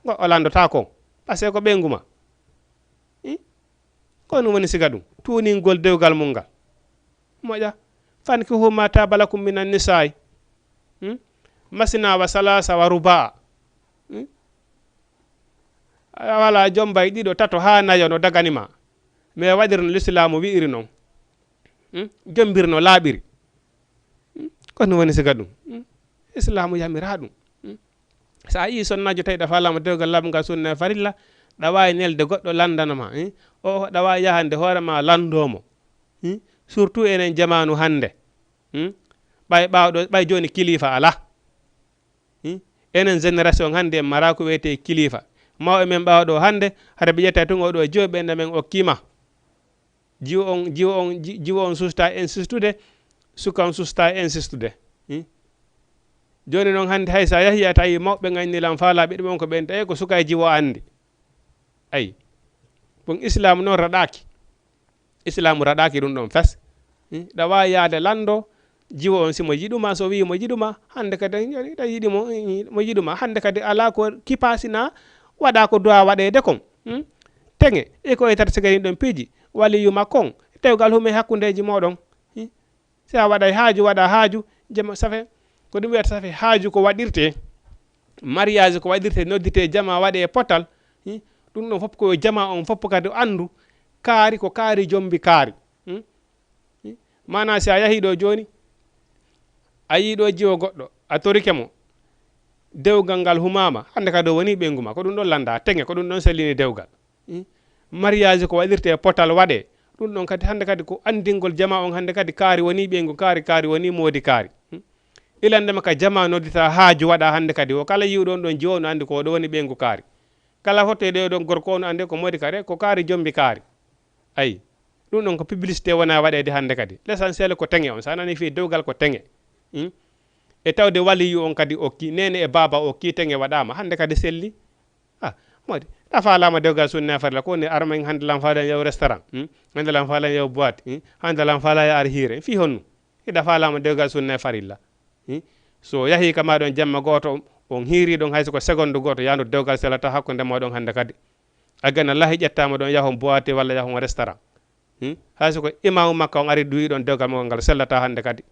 o landota ko par ce que ko ɓengu ma ko ɗum woni siga ɗum tuningol dewgal mum ngal moƴa fanki huma tabalakum minan nisa'i masina wa salasa wa ruba wala jombay ɗiɗo tato ha nayo no daganima mais waɗir no l'islamu wi'iri noon jombirno laaɓiri kono woni siga ɗum islamu yamira ɗum so a yi sonnajo tawi ɗa falama dewgal labgal sunna farilla ɗa wawi nelde goɗɗo landanoma o ɗa wawi yahande hoorema landomo surtout enen jamanu hande ɓay ɓawɗo ɓay joni kilifa ala enen génération hande en mara ko wiyete kilifa mawɓe men ɓawɗo hande haɗa ɓe ƴetta tun oɗo jiwo ɓenda men o kima jiwo on susta insistude suka on susta insistude joni noon hande hay sa yahi a tawi mawɓe gannilan faala ɓiɗo ɓen ko ɓen tawi ko suka e jiwo andi ayi bon islamu noon raɗaki islamu raɗaki ɗum ɗon fes ɗa wawi yaade lando jiwo on simo yiɗuma so wi mo yiɗuma hande kadi ɗa yiɗimo mo yiɗuma hande kadi ala ko kipasina waɗa ko duwa waɗede kon teŋe e ko e tata sigani ɗon piiji waliyu makkon dewgal hume hakkudeji moɗon si a waɗay haaju waɗa haaju jama safe ko ɗum wiyata safe haaju ko waɗirte mariage ko waɗirte noddite jama waɗe potal ɗum ɗon fof ko jama on fof kadi andu kaari ko kaari jombi kaari mana si a yahi ɗo joni a yi ɗo jiwo goɗɗo a torike mo dewgal ngal humama hande kadi woni ɓengu ma ko ɗum ɗon landa teŋe ko ɗum ɗon sellini dewgal mariage ko waɗirte potal waɗe ɗum ɗon kadi hande kadi ko andingol jama on hande kadi kaari woni ɓengu kaari woni moodi kaari ilandema ka jama noddita haaju waɗa hande kadi o kala yiwɗo on ɗon jiwo no andi ko ɗo woni ɓengu kaari kala hotteɗo ɗon gorko on ande ko moodi kaari ko kaari jombi kaari ayi ɗum ɗon ko publicité wona waɗede hande kadi l' essentiel ko teŋe on sa nani fi dewgal ko teŋe e tawde waliyu on kadi okki nene e baba okki teŋe waɗama hande kadi selli modi ɗa falama dewgal sunna farla ko ne armen hande lam faala yew restaurant hande lam faala yew boîte hande lam faala ya ar hiire fi honnu iɗa falama dewgal sunna farilla so yahi kama ɗon jamma goto on hiiri ɗon hayso ko seconde goto yandu dewgal selata hakkude moɗon hande kadi agana lahi ƴettama ɗon yahon boîte walla yahon restaurant hayso ko imamu makka on ari duwi ɗon dewgal mo ngal sellata hande kadi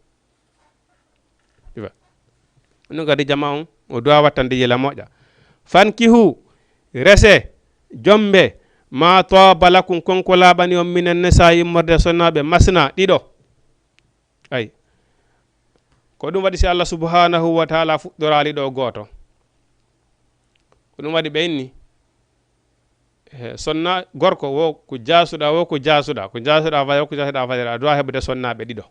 ɗum kadi jama on o duwa wattande yila moƴƴa fankihu rese jombe ma toba lakum konko laɓani on minen nesa yimmorde sonnaɓe masna ɗiɗo ay ko ɗum waɗi si Allah subhanahu wa taala fuɗɗorali ɗo goto ko ɗum waɗi ɓenni sonna gorko wo ko jasuɗa wo ko jasuɗa ko jasuɗa fajira ko jasuɗa fajira a duwa heɓde sonnaɓe ɗiɗo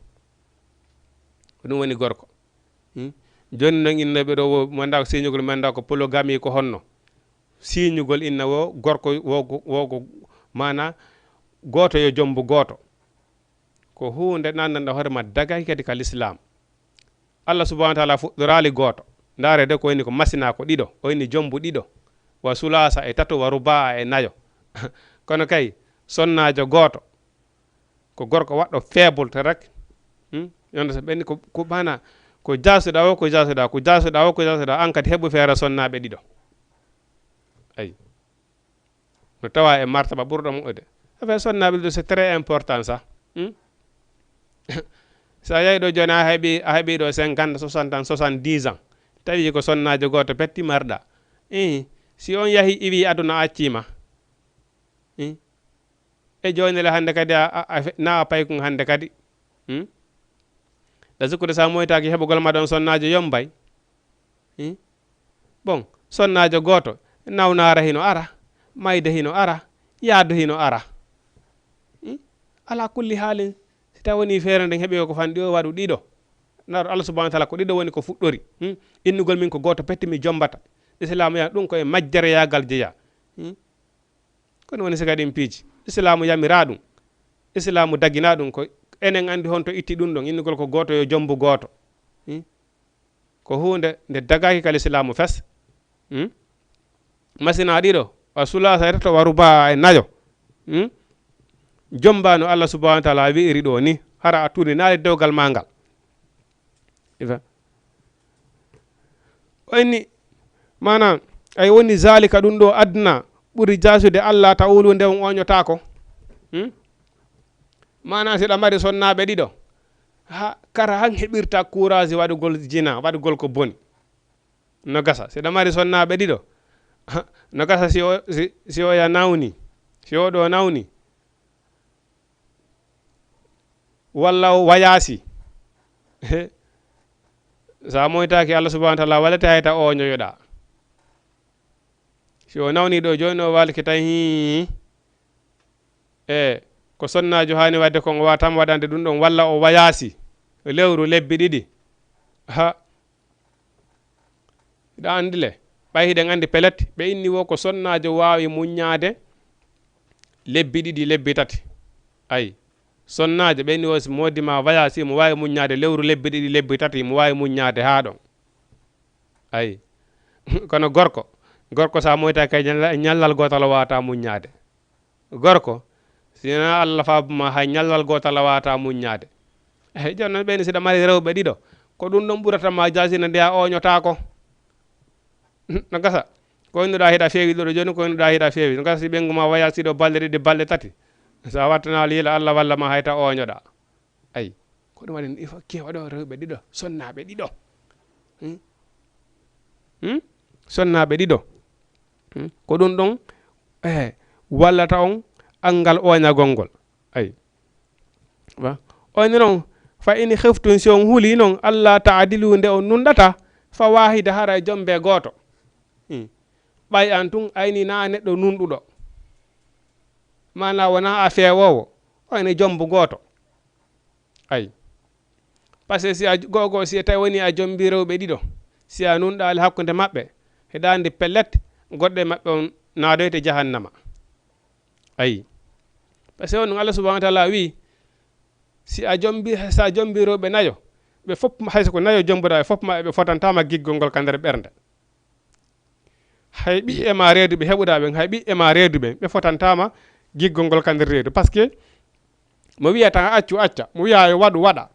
ko ɗum woni gorko joni noon innaɓe ɗo manda ko signugol manda ko pologami ko honno signugol inna wo gorko wo mana goto yo jombu goto ko hunde nandanɗa hoorema dagaki kadi ka l'islam Allah subhanahu wa taala fuɗɗorali goto darede ko woni ko masina ko ɗiɗo o woni jombu ɗiɗo wa sulasa e tato wa ruba e nayo kono kay sonnajo goto ko gorko waɗɗo faible te rek yonde so ɓenni ko bana ko jasuɗa o ko jasuɗa ko jasuɗa o ko jasuɗa an kadi heɓu feere sonnaɓe ɗiɗo ayi no tawa e martaba ɓurɗo moƴƴude affaire sonnaɓe ɗiɗo c'est très important ça sa yeyi ɗo joni a heeɓi ɗo 50 60 ans 70 ans tawi ko sonnajo goto petti marɗa si on yahi iwi aduna accima e jonile hande kadi na a paykum hande kadi da sukkude sa moytaki heɓugol ma ɗon sonnajo yombay bon sonnajo goto nawnara hino ara mayde hino ara yaadu hino ara ala kulli haalin si taw woni feere nden heeɓi ko fanɗi o waɗu ɗiɗo naɗo Allah subhanahu wa taala ko ɗiɗo woni ko fuɗɗori innugol min ko goto petti mi jombata islamu ya ɗum koye majjere yagal jeeya kono woni siga ɗin piiji islamu yamira ɗum islamu dagina ɗum ko enen andi honto itti ɗum ɗon innugol ko goto yo jombu goto ko hunde nde dagaki kala islamu fes masina ɗiɗo wa sulasa tato wa ruba e nayo jombano Allah subhanahu wa taala wi'iri ɗo ni hara a tuuni naali dewgal ma ngal o inni mana ay woni zalika ɗum ɗo adna ɓuri jasude Allah tawulu nde on oñotako mana siɗa mari sonnaɓe ɗiɗo ha kara han heɓirta courage waɗugol jina waɗugol ko boni no gasa siɗa mari sonnaɓe ɗiɗo no gasa si o ya nawni si o ɗo nawni walla o wayasi sa moytaki Allah subhanahu wa ta'ala walata hayta o ñoyoɗa si o nawni ɗo joni o walki tan hi ko sonnajo hani wadde ko watam waɗande ɗum ɗon walla o wayasi lewru lebbi ɗiɗi ha ɗa andi le ɓay hiɗen andi pelet ɓe inni wo ko sonnajo wawi muññade lebbi ɗiɗi lebbi tati ayi sonnajo ɓe inni wo so modima wayasi mo wawi muññade lewru lebbi ɗiɗi lebbi tati mo wawi muññade ha ɗon ayi kono gorko sa moyta kay ñallal gotal wata muññade gorko sina Allah fabuma hay ñallal gotal wata muññade joni noon ɓeyni siɗa mari rewɓe ɗiɗo ko ɗum ɗon ɓuratama jasina ndeya oñotako no gasa ko innuɗa hiɗa fewi ɗo joni ko innuɗa hiɗa fewi no gasa si ɓengu ma waya siɗo balɗe ɗiɗi balɗe tati sa wattana liila Allah walla ma hayta oñoɗa ayi ko ɗum waɗi il faut kewaɗo rewɓe ɗiɗo sonnaɓe ɗiɗo sonnaɓe ɗiɗo ko ɗum ɗon wallata on angal oñagol ngol ayi oyni noon fa ini heftun si on huuli noon Allah taadilu nde on nundata fa wahida hara jombe goto ɓay an tun ayni na neɗɗo nunɗuɗo mana wona a fewowo oyne jombu goto ayi par ce que si a gogo si tawi woni a jombi rewɓe ɗiɗo si a nunɗali hakkude maɓɓe heɗandi pellet goɗɗe maɓɓe on naadoyte jahannama ayi par ce que on Allah subhanahu wa ta'ala wi si a jombi sa jombi rewɓe nayo ɓe fop hayso ko nayo jombuɗa ɓe fop ma ɓe fotantama giggol ngol ka nder ɓernde hay ɓi ema reeduɓe heɓuɗa ɓen hay ɓi ema reeduɓe ɓe fotantama giggol ngol ka nder reedu par ce que mo wiyata accu acca mo wiya yo waɗu waɗa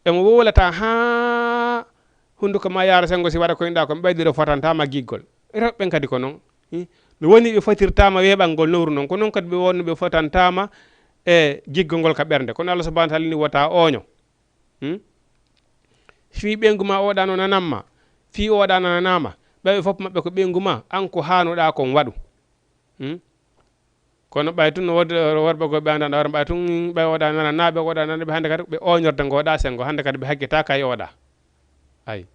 emo wowlata ha hunduko ma yara sengo si waɗa koyɗa ko ɓeydiro fotantama giggol rewɓen kadi ko noon no woni ɓe fotirtama weɓal ngol nowru noon ko noon kadi ɓe wonno ɓe fotantama giggol ngol ka ɓernde kono Allah subhanahu wa ta'ala ni wota oño fi ɓengu ma oɗa no nanamma fi oɗa nananama ɓeɓe fof maɓɓe ko ɓengu ma an ko hanuɗa kon waɗu kono ɓay tun no wodde worɓe go ɓe andanɗa hoore ɓay tun ɓe oɗa nanana ɓe oɗa nanana ɓe hande kadi ɓe oñorde ngoɗa sengo hande kadi ɓe hakkita kay oɗa ayi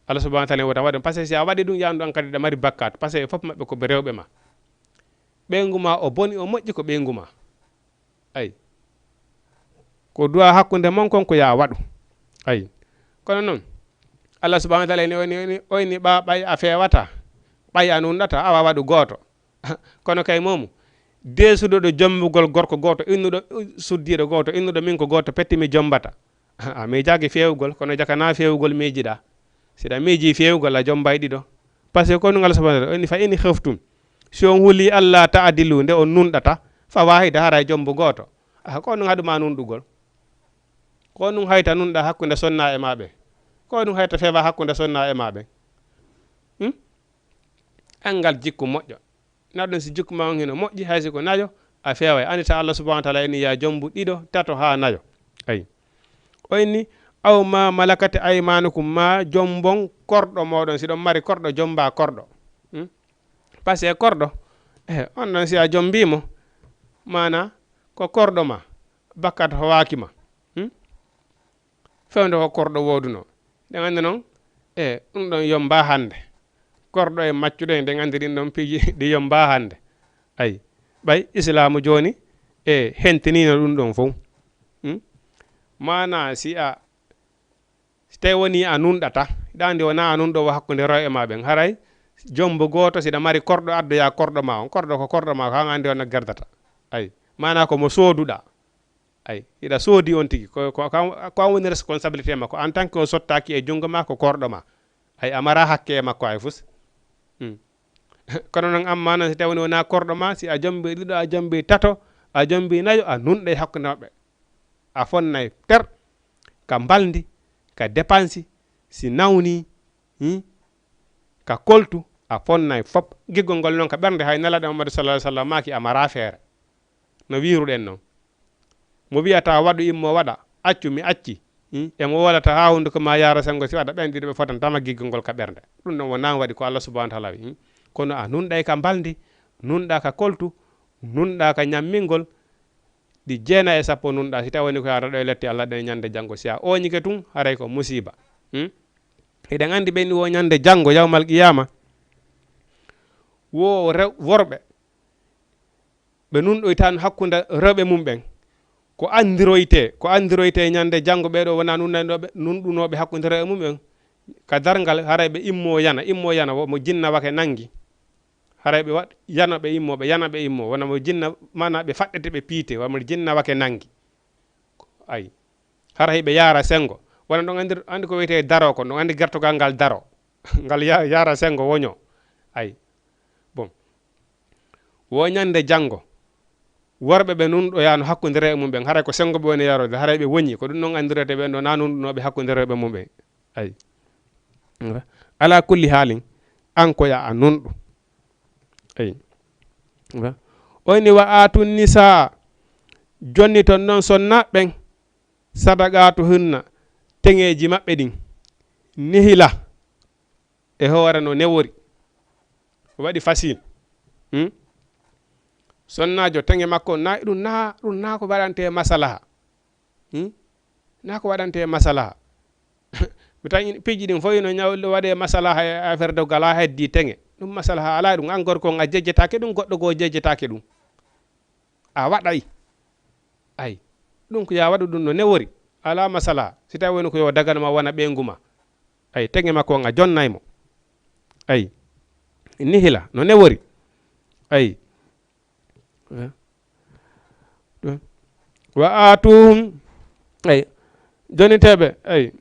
Allah subhanahu wa ta'ala wota waɗum par ce que si a waɗi ɗum yandu an kadi ɗa mari bakkat par ce que fof maɓɓe ko ɓe rewɓe ma ɓengu ma o boni o moƴƴi ko ɓengu ma ayi ko duwa hakkude mon kon ko ya waɗu ayi kono noon Allah subhanahu wa ta'ala ni oyni ɓay a fewata ɓay a nunɗata awa waɗu goto kono kay momu desuɗo ɗo jombugol gorko goto innuɗo suddiɗo goto innuɗo min ko goto petti mi jombata a miijaki fewugol kono jakana fewugol miijiɗa siɗa miiji fewugol a jombay ɗiɗo par ce que ko ɗum Allah subhanahu wa ta'ala fa ini heftum si on huuli Allah ta'adilu nde on nunɗata fa wahida hara jombu goto ko ɗum haɗuma nunɗugol ko ɗum hayta nunɗa hakkude sonna e maɓe ko ɗum hayta fewa hakkude sonna e maɓe angal jikku moƴƴo naɗum si jikku ma on hino moƴƴi haysi ko nayo a fewa andita Allah subhanahu wa ta'ala eni ya jombu ɗiɗo tato ha nayo ayi o inni aw ma malakati aymanukum ma jombon korɗo moɗon siɗon mari korɗo jomba korɗo par ce que korɗo on ɗon si a jombimo mana ko korɗo ma bakkat howakima fewde ko korɗo woduno ɗen andi noon ɗum ɗon yomba hande korɗo e maccuɗo en ɗen andi ɗin ɗon piiji ɗi yomba hande ayi ɓay islamu joni hentinino ɗum ɗon fof mana si tawi woni a nunɗata ɗandi wona a nunɗowo hakkude rewɓe ma ɓen haray jombo goto siɗa mari korɗo addoya korɗo ma on korɗo ko korɗo ma ko han andi on gerdata ayi mana komo sooduɗa ayi hiɗa soodi on tigui ko an woni responsabilité makko en tant que o sottaki e junggo ma ko korɗo ma ay amara hakke e makko ay fus kono noon amma noon si tawi wona korɗo ma si a jombi ɗiɗo a jombi tato a jombi nayo a nunɗa e hakkude maɓɓe a fonnay ter ka baldi ka dépensi si nawni ka koltu a fonnay fop giggol ngol noon ka ɓernde hay nelaɗo Muhammadu sallallahu alaihi wasallam maki amara feere no wiruɗen noon mo wiyata waɗu immo waɗa accu mi acci emo wolata ha hunde ko ma yara sengo si waɗa ɓen ɗiɗo ɓe fotantama giggol ngol ka ɓernde ɗum ɗon wona waɗi ko Allah subhanahu wa ta'ala wi kono a nunɗa ka baldi nunɗa ka koltu nunɗa ka ñammingol ɗi 9 nunɗa si tawi woni ko ya raɗo e lette Allah ɗen ñande janngo si a oñike tun haray ko musiba eɗen andi ɓenni wo ñande janngo yawmal qiyama wo worɓe ɓe nunɗoytan hakkude rewɓe mum ɓen ko andiroyte ñande janngo ɓeɗo wona nunɗunoɓe hakkude rewɓe mum ɓen ka dargal haray ɓe immo yana mo jinna wake nangi haray ɓe yana ɓe immo wona mo jinna mana ɓe faɗɗete ɓe piite wamo jinna wake nangi ay haray ɓe yara sengo wona ɗon andi ko wiyete daro ko ɗon andi gertogal ngal daro ngal yara sengo woño ay bon wo ñande janngo worɓe ɓe nunɗoyano hakkude rewɓe mum ɓen haray ko sengo ɓe woni yarode haray ɓe woñi ko ɗum ɗon andirete ɓen ɗo na nunɗunoɓe hakkude rewɓe mum ɓen ay ala kulli haalin an ko ya a nunɗu ay oyni wa atun nisa jonni ton noon sonnaɓɓen sadaqatu hunna teŋeji maɓɓe ɗin nihila e hoore no newori waɗi facile sonnajo teŋe makko na ɗum na ko waɗante masalaha na ko waɗante masalaha mi tan piiji ɗin fof no ñawɗo waɗe masalaha e affaire de gala heddi teŋe ɗum masalaha ala ɗum an gorko a jejjetake ɗum goɗɗo go jejjetake ɗum a waɗay ay ɗum ko ya waɗu ɗum no newori ala masalaha si tawi woni ko yo daganma wona ɓeyguma ay teŋe makko a jonnaymo ay nihila no newori ay wa atuhum ay joniteɓe ay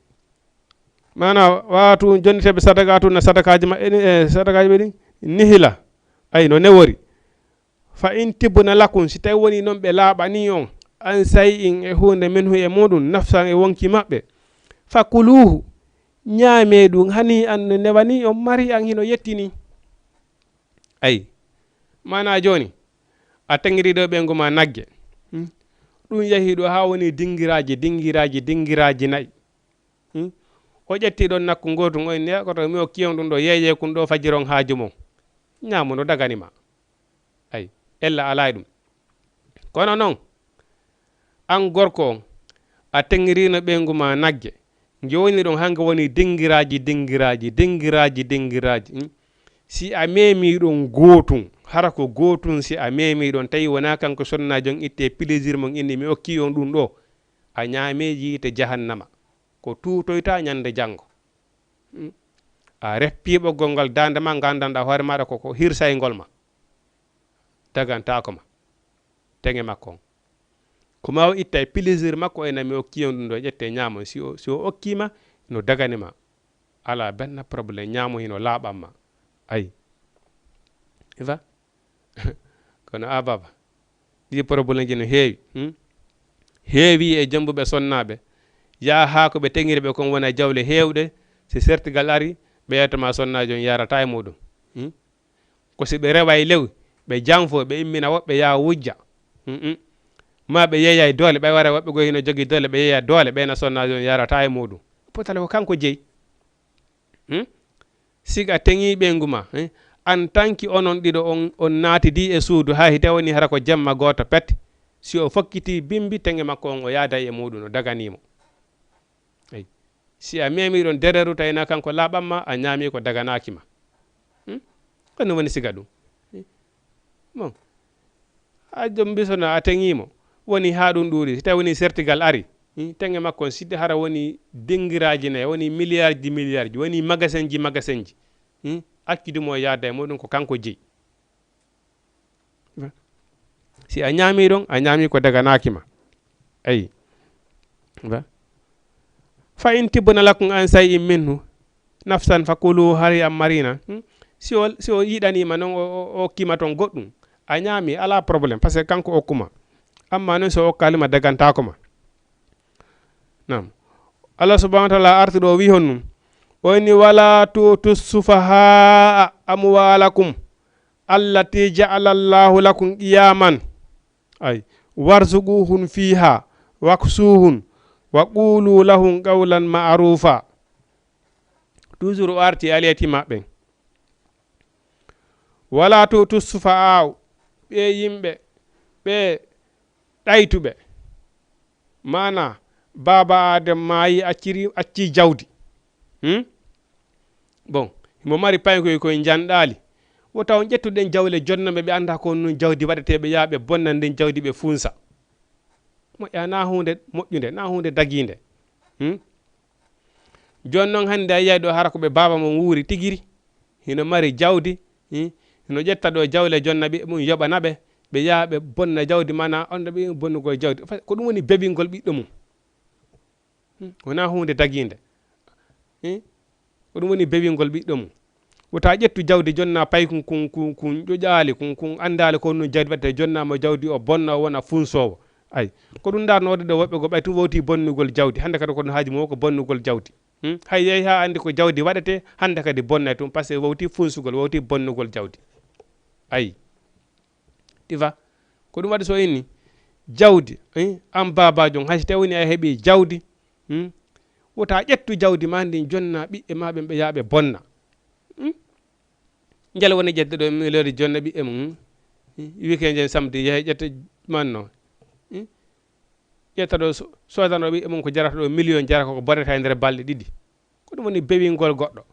mana wa atuhum joniteɓe sadakatu na sadakaji maɓɓe sadakaji ɓe ɗin nihila ay no newori fa in tibna lakum si tawi woni noon ɓe laaɓani on an say in e hunde min hu e muɗum nafsan e wonki maɓɓe fa kuluhu ñaame ɗum hani an no newani on mari an hino yettini ay mana joni a teŋiriɗo ɓengu ma nagge ɗum yahi ɗo ha woni dingiraji nayyi o ƴetti ɗon nakku gotum o ne koto mi o kiyon ɗum ɗo yeeye kun ɗo fajiron haaju mum ñamu no daganima ay ella alay ɗum kono noon an gorko on a teŋirino ɓengu ma nagge joni ɗon hanga woni dingiraji si a memi ɗon gotum hara ko gotum si a memi ɗon tawi wona kanko sonnajo on itte plaisir mon inni mi okki on ɗum ɗo a ñameji yite jahannama ko tutoyta ñande janngo a reppi ɓoggol ngal dandema gandanɗa hoore maɗa koko hirsaygol ma dagantako ma teŋe makko on ko ma o itta e plaisir makko ena mi okki on ɗum ɗo ƴette ñamon si o okkima no daganima ala benn probléme ñamo hino laaɓanma ay ifa kono a baba ɗi probléme ji no heewi heewi e jambuɓe sonnaɓe ya ha ko ɓe teŋiriɓe kon wona jawle hewɗe si sertigal ari ɓe yettoma sonnajo on yarata e muɗum ko si ɓe rewa e lew ɓe janfo ɓe immina woɓɓe ya wujja ma ɓe yeeya e doole ɓe wara woɓɓe go hino jogui doole ɓe yeeya doole ɓeyna sonnajo on yarata e muɗum potale ko kanko jeeyi siga teŋi ɓengu ma en tant que onon ɗiɗo on naatidi e suudu ha hite woni hara ko jemma goto pet si o fokkiti bimbi teŋe makko on o yaaday e muɗum no daganimo ay si a memi ɗon dereru tawina kanko laaɓanma a ñaami ko daganakima kono woni siga ɗum bon a jom bisono a teŋimo woni ha ɗum ɗuuri si tawi woni sertigal ari teŋe makko on sidde hara woni dingiraji nayyi woni milliard ji woni magasin ji accudumo yaada e muɗum ko kanko jeeyi si a ñaami ɗon a ñaami ko daganakima ayi fa in tibna lakum an say in minhu nafsan fakulu hari am marina si o yiɗanima noon o okkima toon goɗɗum a ñaami ala probléme par ce que kanko okkuma amma noon so okkalima dagantakoma nam Allah subhanahu wa taala arti ɗo wi hon num oyni wala tutu sufaha amwalakum allati ja'ala Allahu lakum qiyaman ay warzuquhum fiha waksuhum wa qulu lahum qawlan ma'rufa toujours o arti aliyati maɓɓe wala tutu sufaha ɓe yimɓe ɓe ɗaytuɓe mana baba adem maayi acci jawdi bon mo mari paykoy koye janɗali wo taw ƴettuɗen jawle jonnoɓe ɓe anda ko nun jawdi waɗeteɓe yaaɓe bonnan nden jawdi ɓe funsa moƴƴa na hunde moƴƴude na hunde daginde joni noon hannde a yiyay ɗo hara koɓe baba mo wuuri tigiri hino mari jawdi hino ƴetta ɗo jawle jonna ɓiɓɓe mum yoɓanaɓe ɓe yaaɓe bonna jawdi mana onda ɓe bonnugol jawdi ko ɗum woni bebingol ɓiɗɗo mum wona hunde daginde ko ɗum woni bewingol ɓiɗɗo mum wota ƴettu jawdi jonna pay kun ƴoƴali kun andali ko no jawdi waɗete jonnamo jawdi o bonna wona funsowo ay ko ɗum darnode ɗo woɓɓe go ɓay tun wowti bonnugol jawdi hande kadi kono haaji mo ko bonnugol jawdi hay yeehi ha andi ko jawdi waɗete hande kadi bonnay tum par ce que wowti funsugol wowti bonnugol jawdi ayi ɗiva ko ɗum waɗi so inni jawdi an babajo hay so tawini a heeɓi jawdi wota ƴettu jawdi ma ndi jonna ɓiɓɓe ma ɓe yaaɓe bonna jale woni ƴedde ɗo miliyoni jonna ɓiɓɓe mum weekend jen samedi yeehe ƴetta manno ƴetta ɗo sodano ɓiɓɓe mum ko jarata ɗo million jarata koko bonnata e nder balɗe ɗiɗi ko ɗum woni bewingol goɗɗo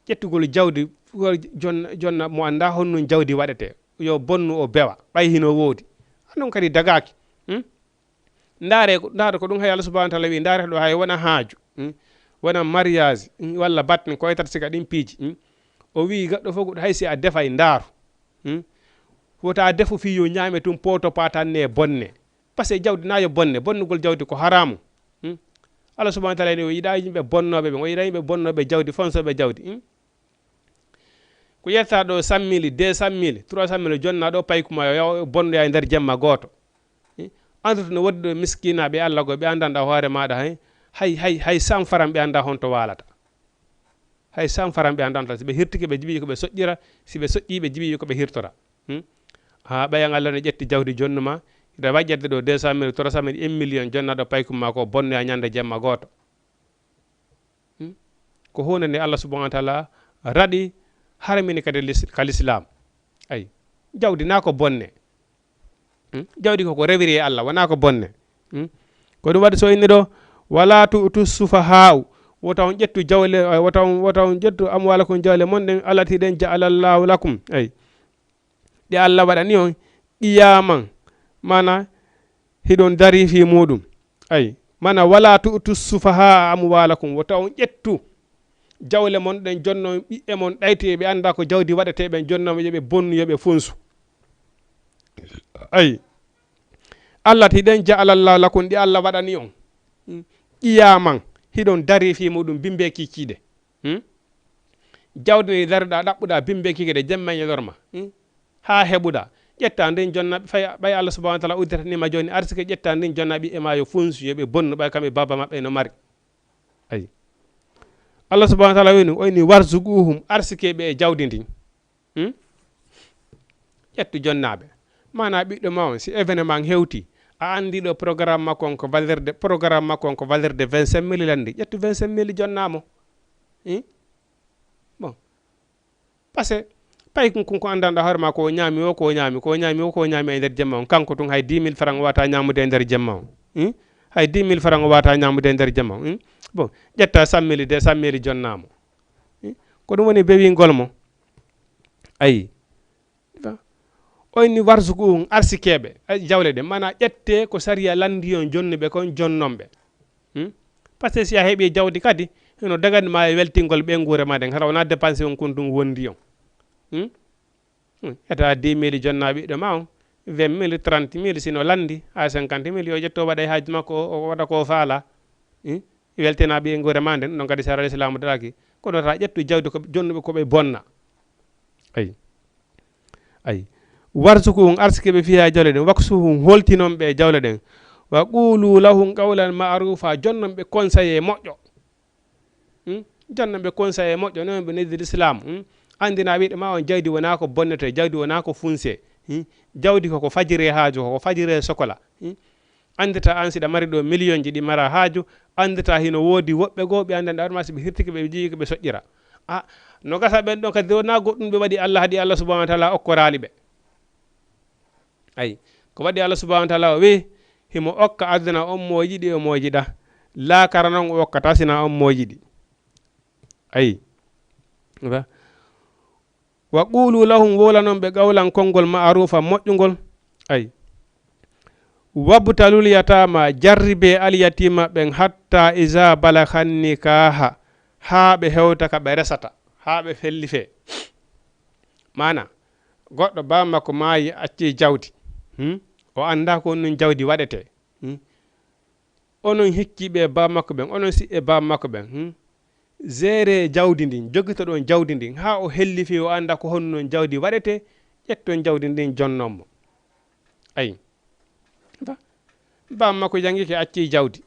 ƴettugol jawdi jonna mo anda honno jawdi waɗete yo bonnu o bewa ɓay hino woodi anon kadi dagaki ndaare ko ɗum hay Allah subhanahu wa ta'ala wi ndaare ɗo hay wona haaju wona mariage walla batni ko yetata siga ɗin piiji o wi gaɗɗo fof goɗɗo hay si a defay ndaaru wota defu fi yo ñaame tum poto patanne bonne par ce que jawdi na yo bonne bonnugol jawdi ko haramu Allah subhanahu wa ta'ala o yiɗa yimɓe bonnoɓe ɓe o yiɗa yimɓe bonnoɓe jawdi fonsoɓe jawdi ko yetta ɗo 100 000 200 000 300 000 jonna ɗo paykuma yo bonnoya e nder jemma goto andude no woddi ɗo miskinaɓe Allah go ɓe andanɗa hoore maɗa hay 100 faram ɓe anda honto walata hay 100 faram ɓe andanta siɓe hirtiki ɓe jiɓi koɓe soƴƴira siɓe soƴƴi ɓe jiɓi koɓe hirtora ha ɓayan Allah ne ƴetti jawdi jonnuma ida waƴƴedde ɗo 200 000 300 000 1 million jonnaɗo paykuma ko bonnoya ñande jemma goto ko hunde nde Allah subhanahu wa ta'ala raɗi harmini kadi l'islam ay jawdi na ko bonne jawdi koko rewiri e Allah wona ko bonne ko ɗum waɗi so inni ɗo wala tu'tu sufaha'u wota on ƴettu jawle wota on ƴettu amwalakum jawle monɗen alati ɗen ja'alallahu lakum ay ɗi Allah waɗani on qiyaman mana hiɗon dari fi muɗum ay mana wala tu'tu sufaha amwalakum wota on ƴettu jawle mon ɗen jonno ɓiɓɓe mon ɗayti ɓe anda ko jawdi waɗeteɓe jonnoɓe yoɓe bonnu yoɓe funsu ay Allah tiɗen ja'alallahu lakum ɗi Allah waɗani on qiyaman hiɗon dari fi muɗum bimbe kikiɗe jawdi ndi dariɗa ɗaɓɓuɗa bimbe kikiɗe jemma ñelorma ha heɓuɗa ƴetta ndin jonna ɓay Allah subhanahu wa ta'ala udditanima joni arsike ƴetta ndin jonna ɓiɓɓe ma yo funsu yoɓe bonnu ɓay kamɓe baba mabɓe no mari ayi Allah subhanahu wa ta'ala wini oyni warzuquhum arsikeɓe e jawdi ndin ƴettu jonnaɓe mana ɓiɗɗo ma on si événement hewti a andi ɗo programme makko on ko valeur de 25 000 landi ƴettu 25 000 jonnamo bon parce que pay ko andanɗa hoore ma ko ñaami e nder jemma on kanko tun hay 10 000 francs wata ñamude e nder jemma on hay 10 000 francs wata ñamude e nder jemma on bon ƴetta 100 000 200 000 jonnamo ko ɗum woni bewingol mo ayi oyni warsugu arsikeɓe jawle ɗe mana ƴette ko sariya landi on jonnuɓe kon jonnomɓe par ce que si a heeɓi jawdi kadi heno daganima e weltingol ɓe guure ma ɗen hara wona dépensé on kon ɗum wondi on ƴetta 10 000 jonna ɓiɗɗo ma on 20 000 30 000 sino landi ha 50 000 yo ƴetto waɗa e haji makko o waɗa ko faala weltina ɓe guure ma nden ɗon kadi sara l'islamu daraki kono ta ƴettu jawdi ko jonnuɓe koɓe bonna ayi warsukuhum arsikeɓe fiha jawle ɗen waksuhum holtinon ɓe jawle ɗen wa qulu lahum qawlan ma'rufa jonnon ɓe conseillé moƴƴo jonnon ɓe conseillé moƴƴo non ɓe neddi l'islam andina ɓiɗɗo ma on jawdi wona ko bonnete jawdi wona ko funse jawdi koko fajire haaju koko fajire sokola andata an siɗa mari ɗo million ji ɗi mara haaju andata hino woodi woɓɓe goo ɓe andanɗa ɗuma siɓe hirtiki ɓe jii koɓe soƴƴira no gasa ɓen ɗon kadi wona goɗɗum ɓe waɗi Allah haɗi Allah subhanahu wa ta'ala okkorali ɓe ayi ko waɗi Allah subhanahu wa ta'ala o wi himo okka aduna on mo yiɗi o mo yiɗa laakara noon o okkata sina on mo yiɗi ayi wa qulu lahum wola noon ɓe qawlan konngol ma'rufa moƴƴugol ayi wabtalul yatama jarribe alyatima ɓen hatta iza balagan nikaha ha ɓe hewta ka ɓe resata ha ɓe fellife mana goɗɗo baba makko maayi acci jawdi o anda ko non jawdi waɗete onon hikkiɓe baba makko ɓen onon siɓɓe baba makko ɓen géré jawdi ndin jogito ɗon jawdi ndin ha o hellifi o anda ko honno non jawdi waɗete ƴetton jawdi ndin jonnommo ayi baba makko jangiki acci jawdi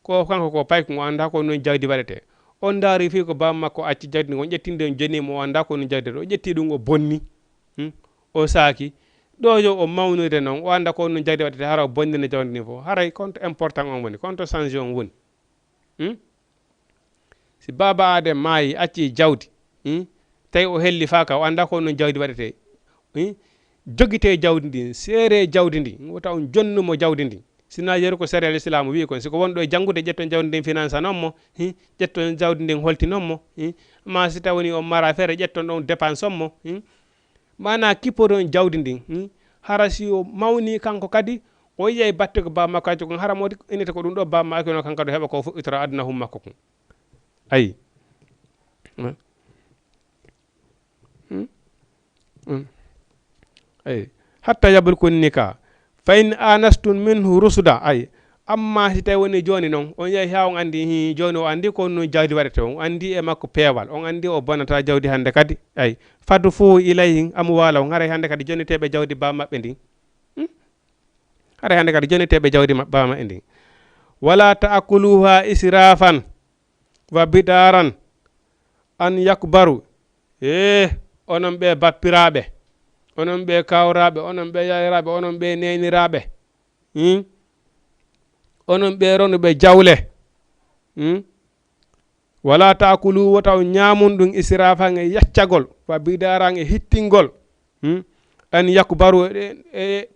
ko kanko ko payko o anda ko non jawdi waɗete on daari fi ko baba makko acci jawdi ndin on ƴettinde on jonimo o anda ko non jawdi o ƴetti ɗum o bonni o saaki ɗo yo o mawnude noon o anda ko non jawdi waɗete hara o bonnina jawdi ndin fof haray konto important on woni konto change on woni si baba adem maayi acci jawdi tawi o helli fa ka o anda ko non jawdi waɗete jogite jawdi ndin seere jawdi ndi wota on jonnumo jawdi ndin sina yeru ko sérial islam wi kon siko wonɗo e janngude ƴetton jawdi ndin finance noon mo ƴetton jawdi ndin holti noon mo ma si tawni on mara feere ƴetton ɗon dépense on mo mana kippoɗon jawdi ndin hara si o mawni kanko kadi o yiyay batte ko baba makko acci kon hara modi inete ko ɗum ɗo baba makko no kanko ɗo heɓa ko fuɗɗitora aduna hum makko kon ayi ayi hatta yabul kun nika fa in anastun minhu rusuda ayi amma si tawi woni joni noon on yehi ha on andi joni o andi ko no jawdi waɗete on andi e makko peewal on andi o bonata jawdi hande kadi ayi fadu fo ilayhi amwala on haray hande kadi joniteɓe jawdi baba maɓɓe ndin haray hande kadi joniteɓe jawdi baba maɓɓe ndin wala taakuluha israfan wa bidaran an yakbaru onon ɓe bappiraɓe onon ɓe kawraɓe onon ɓe yayraɓe onon ɓe neniraɓe onon ɓe ronuɓe jawle wala taakulu wota ñamun ɗum israfan e yaccagol wa bidaran e hittingol an yakbaru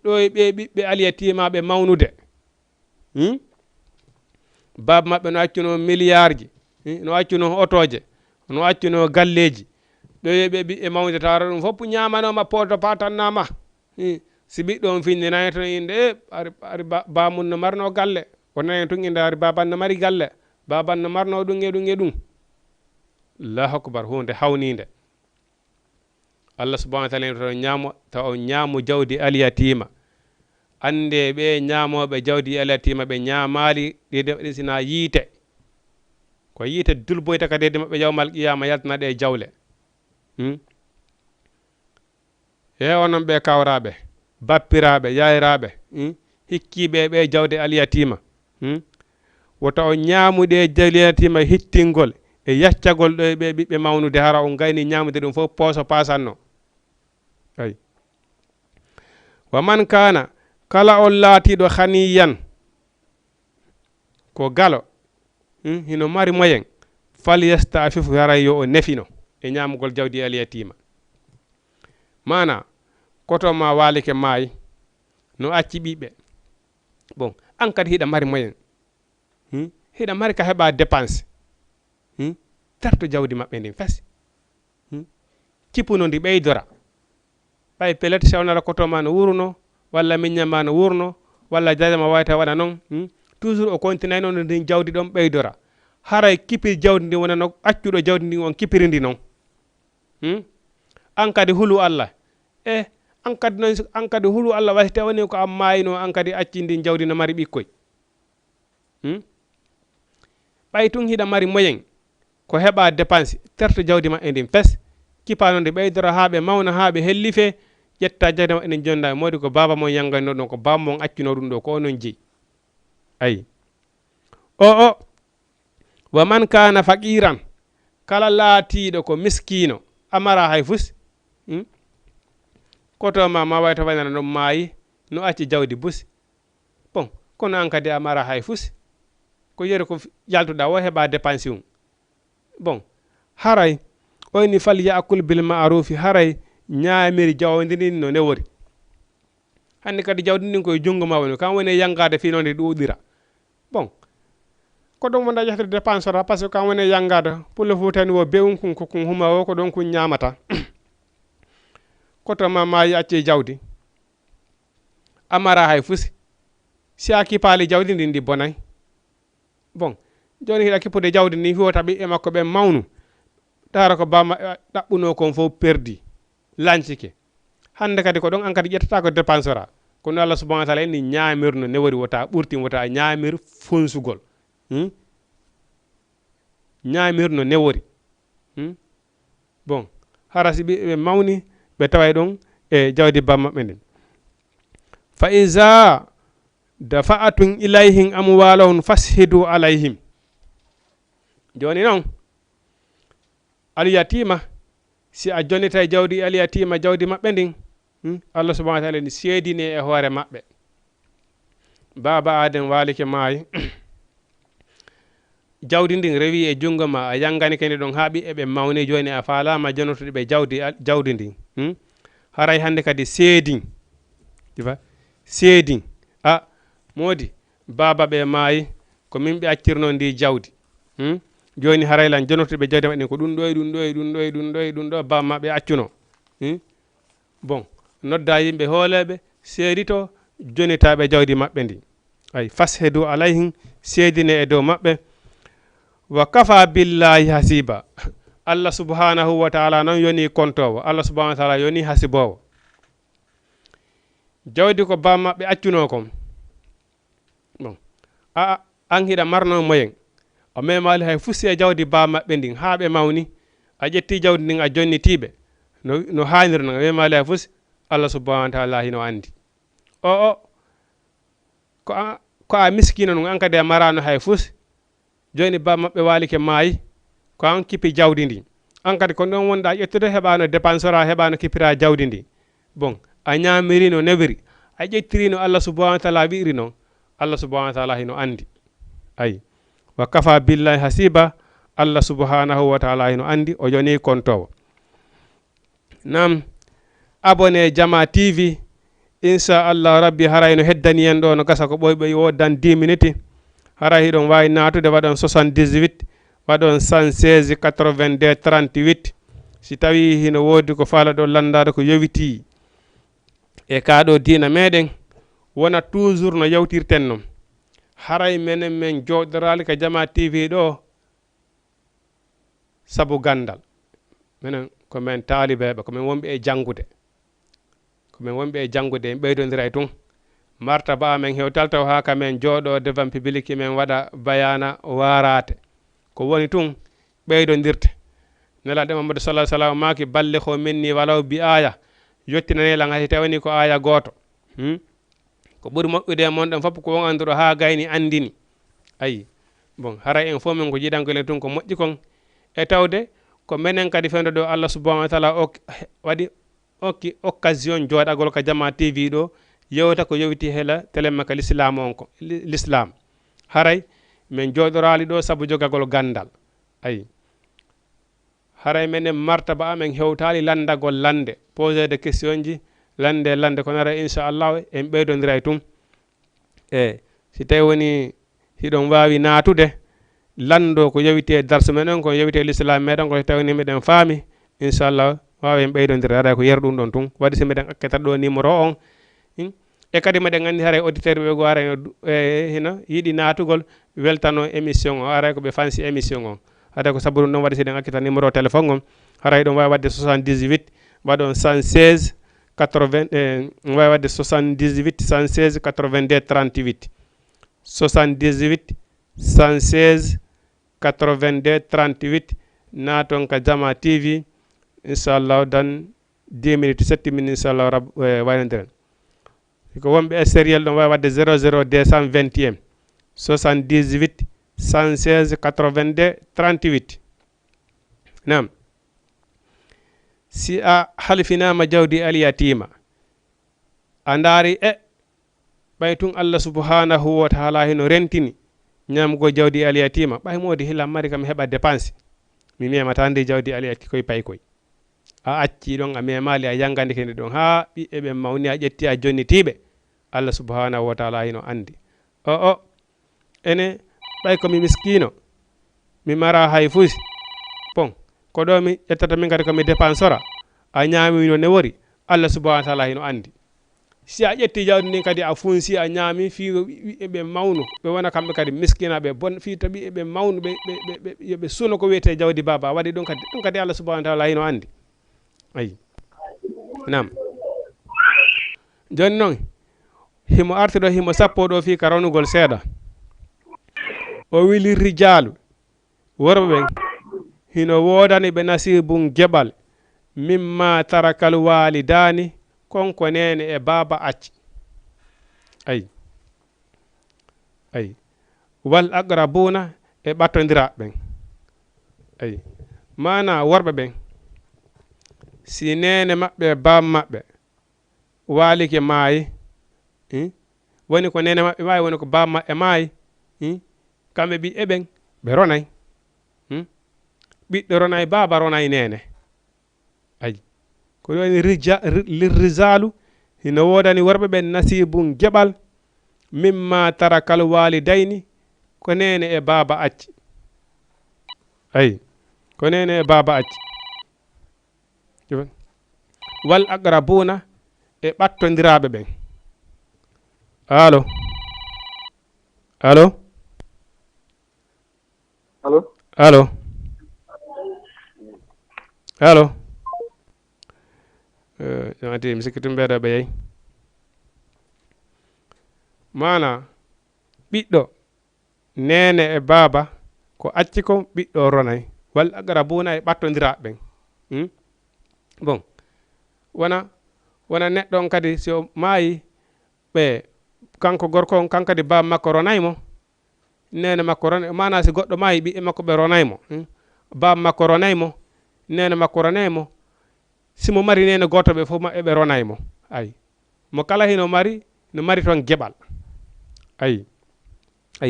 ɗo e ɓe ɓiɓɓe aliyatimaɓe mawnude baba maɓɓe no accuno milliard ji no accuno otoje no accuno galleji ɗo yeɓe ɓiɓɓe mawde tawara ɗum fof ñamanoma poto patannama si ɓiɗɗo on finni nani to inde ari bamum no marno galle o nani tun inde ari baban no mari galle baban no marno ɗum e ɗum e ɗum allahu akbar hunde hawnide allah subahana wa taala to ñamo taw on ñaamu jawdi aliyatima ande ɓe ñamoɓe jawdi aliyatima ɓe ñamali ɗiɗi sina yiite ko yiite dulboyta kadi de maɓɓe yawmal qiyama yaltanaɗe e jawle onon ɓe kawraɓe bappiraɓe yayraɓe hikkiɓe ɓe jawde aliyatima wota o ñamuɗe jaliyatima hittingol e yaccagol ɗo ɓe ɓiɓɓe mawnude hara on gayni ñamude ɗum fof pooso pasanno ay wa man kana kala on laatiɗo haniyan ko galo hino mari moyen fal yastafif haray yo o nefino e ñamugol jawdi aliyatima mana koto ma walike maayi no acci ɓiɓɓe bon an kadi hiɗa mari moyen hiɗa mari ka heɓa dépense tarto jawdi maɓɓe ndin fasi cippuno ndi ɓeydora ɓay pelete sewnara koto ma no wurno walla miñña ma no wurno walla jajama wayta waɗa noon toujours o continue noon ndin jawdi ɗon ɓeydora haray kipir jawdi ndi wonano accuɗo jawdi ndi on kipiri ndi noon an kadi hulu Allah an kadi hulu Allah wasi tawani ko am mayino an kadi acci ndin jawdi no mari ɓikkoy ɓay tun hiɗa mari moyen ko heɓa dépense terto jawdi ma e ndin fes kipano nde ɓeydora ha ɓe mawna ha ɓe hellife ƴetta jawdi ma eɗen jonda modi ko baba mon yanganno ɗon ko baba mon accuno ɗum ɗo ko onon jeeyi ayi o wa man kana faqiran kala laatiɗo ko miskino amara hay fus koto ma wayta wanana ɗum maayi no acci jawdi busi bon kono an kadi amara hay fus ko yeri ko yaltuɗa o heɓa dépense um bon haray oyni fal yakul bil ma'rufi haray ñaamiri jawdi ndin no newori hande kadi jawdi ndin koye jungo ma woni kam woni yangade fi noon ɗuɗira bon ko ɗon wonda yahde dépense ora par ce que kam woni yangade pulle fu tan wo bewum kun ko kun huma o ko ɗon kun ñamata koto ma acce jawdi amara hay fusi si a kipaali jawdi ndin ndi bonay bon joni hiɗa kippude jawdi ndi fiwo taɓi e makko ɓe mawnu tara ko bama ɗaɓɓuno kon fof perdi lancike hande kadi ko ɗon an kadi ƴettata ko dépense ora kono Allah subhanahu wa ta'ala en ni ñaamirno ne wori wota ɓurti wota ñaamir fonsugol ñaamirno ne wori bon hara si ɓe mawni ɓe taway ɗon e jawdi bammaɓe nden fa iza dafa'atun ilayhim amwalahum fashidu alayhim joni noon alyatima si a jonnita jawdi alyatima jawdi maɓɓe ndin Allah subhanahu wa ta'ala ni seedine e hoore maɓɓe baba adem walike maayi jawdi ndin rewi e jungo ma a yangani kene ɗon haaɓi eɓe mawni joni a faalama jonotude ɓe jawdi ndin haray hande kadi seedin difa seedin a modi baba ɓe maayi ko min ɓe accirno ndi jawdi joni haray lan jonotude ɓe jawdi maɓɓe ko ɗum ɗo bamma ɓe accuno bon nodda yimɓe hooleɓe seedito jonitaɓe jawdi maɓɓe ndi ay fashedu alayhim seedine e dow maɓɓe wa kafa billahi hasiba Allah subhanahu wa ta'ala non yoni kontowo Allah subhanahu wa ta'ala yoni hasibowo jawdi ko bammaɓe accuno kon bon an hiɗa marno moyen o memali hay fusi e jawdi bammaɓe ndin ha ɓe mawni a ƴetti jawdi ndin a jonnitiɓe no hanir non memali hay fusi Allah subhanahu wa ta'ala hino andi ko a miskino non an kadi a marano hay fusi joni bammaɓe walike maayi ko an kippi jawdi ndi an kadi ko ɗon wonɗa ƴettude heɓano dépense ora heɓano kippira jawdi ndi bon a ñamirino newiri a ƴettirino Allah subhanahu wa ta'ala wi'iri noon Allah subhanahu wa ta'ala hino andi ayi wa kafa billahi hasiba Allah subhanahu wa ta'ala hino andi o yoni kontowo nam abonné Jama TV inchallah rabbi haray no heddani en ɗo no gasa ko ɓoy wodan 10 minutes haray hiɗon wawi natude waɗon 78 waɗon 116 82 38 si tawi hino wodi ko faala ɗo landade ko yowiti e kaɗo dina meɗen wona toujours no yawtirten noon haray menen men joɗorali ka Jama TV ɗo sabu gandal minen komin talibeɓe komin wonɓe e janggude en ɓeydodira e tun martaba amen hewtal taw ha kamen jooɗo devant public men waɗa bayana warate ko woni tun ɓeydodirte nelaɗo Mamadou sallallahu alaihi wasallam maki balle ko minni walaw bi aya yottinanela ngati tawani ko aya goto ko ɓuri moƴƴude mon ɗon fof ko won anduɗo ha gayni andini ayi bon haray en fof min ko jiɗankole tun ko moƴƴi kon e tawde ko menen kadi fewde ɗo Allah subhanahu wa ta'ala waɗi okki occasion jooɗagol ka Jama TV ɗo yewta ko yewti hela télémakka l'islam on ko l'islam haray min jooɗorali ɗo sabu jogagol gandal ayi haray menen martaba amen hewtali landagol lande poser de question ji lande ko nara inchallah en ɓeydodira e tun si tawi woni hiɗon wawi natude lando ko yewite darse menen ko yewite l'islam meɗen ko tawni meɗen faami inchallah wawi en ɓeydodira haray ko yer ɗum ɗon tun waɗi so meɗen akketat ɗo numéro on e kadi meɗen andi haray auditeur ɓe go aray hino yiiɗi natugol weltano émission o aray koɓe fansi émission on haray ko sabu ɗum ɗon waɗi seɗen akkita numéro téléphone on haray ɗon wawi wadde 78 waɗon 116 80 wawi wadde 78 116 82 38 78 116 82 38 naton ka Jama TV inchallah dan 10 minutes 7 minutes inchallah rab waynodiren ko wonɓe extérieur ɗon wawi wadde 00 221 78 116 82 38 nam si a halfinama jawdi alyatima a daari ɓay tun Allah subhanahu wa ta'ala hino rentini ñamgo jawdi alyatima ɓay modi hila mari kam heɓa dépense mi memata nde jawdi alyati koye pay koy a acci ɗon a memali a yangandi kende ɗon ha ɓiɓɓe ɓe mawni a ƴetti a jonnitiɓe Allah subhanahu wa taala hino andi o ene ɓay komi miskino mi mara hay fusi bon ko ɗo mi ƴettata min kadi komi dépensora a ñaamino ne wori Allah subhanahu wa taala hino andi si a ƴetti jawdi ndin kadi a funsi a ñaami fi ɓe mawnu ɓe wona kamɓe kadi miskinaɓe bon fi tabi eɓe mawnu ɓe suno ko wiyete jawdi baba waɗi ɗum kadi Allah subhanahu wa taala hino andi ayi nam joni noon himo arti ɗo himo sappo ɗo fi ka rawnugol seeɗa o wili rijalu worɓe ɓen hino wodani ɓe nasibum geɓal mimma tarakal walidani konko nene e baba acci ayi wal aqrabuna e ɓattodiraɓe ɓen ayi mana worɓe ɓen si nene maɓɓe e baba maɓɓe walike maayi woni ko nene maɓɓe maayi woni ko baba maɓɓe maayi kamɓe ɓi eɓen ɓe ronay ɓiɗɗo ronay baba ronay nene ayi ko woni lirrijalu hino wodani worɓe ɓen nasibum geɓal mimma tarakal walidayni ko nene e baba acci ayi ko nene e baba acci wal aqrabuna e ɓattodiraɓe ɓen allo allo allo allo allo jamati mi sikki tum mbeɗa ɓe yeyi mana ɓiɗɗo nene e baba ko acci ko ɓiɗɗo ronay wal aqrabuna e ɓattodiraɓe ɓen bon wona neɗɗo on kadi si o maayi ɓe kanko gorko on kankadi baba makko ronaymo nene makko ronay mana si goɗɗo maayi ɓiɓɓe makko ɓe ronaymo baba makko ronaymo nene makko ronaymo simo mari nene goto ɓe fof maɓɓe ɓe ronaymo ayi mo kala hino mari no mari toon geɓal ayi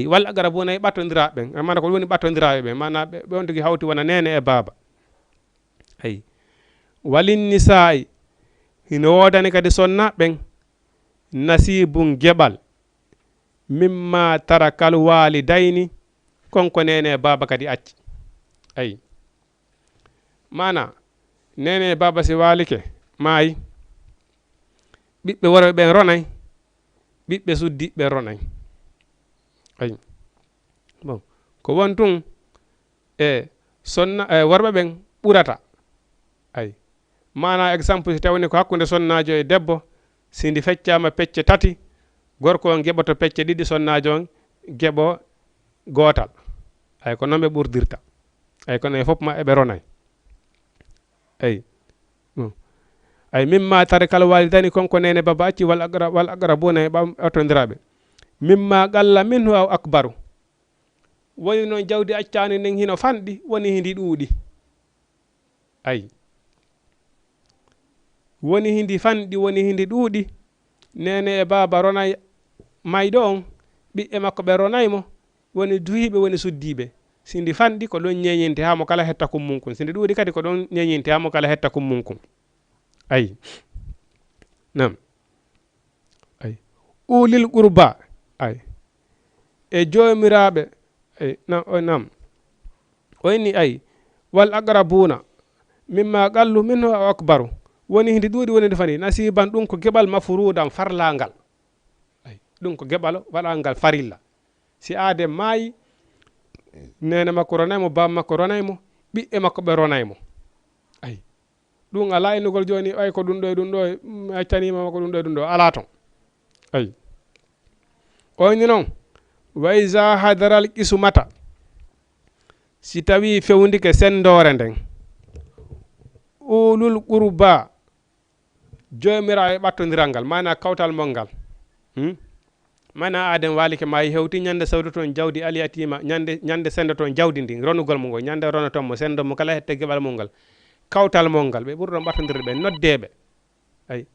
walla aqrabuna e ɓattodiraɓe ɓen mana ko woni ɓattodiraɓe ɓen mana ɓe on tigui hawti wona nene e baba ayi walin nisa'i hino wodani kadi sonnaɓe ɓen nasibum geɓal mimma tarakal walidayni konko nene e baba kadi acci ayi mana nene e baba si walike maayi ɓiɓɓe worɓe ɓen ronay ɓiɓɓe suddiɓe ronay ayi bon ko won tun e sonna worɓe ɓen ɓurata ayi mana exemple si tawni ko hakkude sonnajo e debbo sindi feccama pecce tati gorko on geɓoto pecce ɗiɗi sonnajo on geɓo gotal ay ko noon ɓe ɓurdirta ay kono e fof ma eɓe ronay ayi ay mimma tarakal walidani konko nene baba acci wal aqrabuna e ɓattodiraɓe mimma qalla minhu aw akbaru woni noon jawdi accani nden hino fanɗi woni hindi ɗuuɗi ayi woni hindi fanɗi woni hindi ɗuuɗi nene e baba ronay mayɗo on ɓiɓɓe makko ɓe ronaymo woni duhiɓe woni suddiɓe sindi fanɗi ko ɗon ñeñinte ha mo kala hetta kummunkun sindi ɗuuɗi kadi ko ɗon ñeñinte ha mo kala hetta kummunkun ayi nam ayi ulil qurba ay e jomiraɓe ay nam oyni ay wal aqrabuna mimma qallu minhu aw akbaru woni hindi ɗuuɗi woni ndi fani nasiban ɗum ko geɓal mafrudan farlangal ay ɗum ko geɓal waɗangal farilla si aade maayi nene makko ronaymo baba makko ronaymo ɓiɓɓe makko ɓe ronaymo ay ɗum ala innugol joni ay ko ɗum ɗo e ɗum ɗo accanima ko ɗum ɗo e ɗum ɗo ala ton ay oyni noon wa iza hadaral qismata si tawi fewndike sendore nden ulul qurba jomirawo e ɓattodiral ngal mana kawtal mol ngal mana aden walike ma hewti ñande sawdo toon jawdi ali atima ñande sendo toon jawdi ndi ronugol mo ngol ñande rono toon mo sendo mo kala hette geɓal mol ngal kawtal mol ngal ɓe ɓuri ɗon ɓattodirde ɓe noddeɓe ay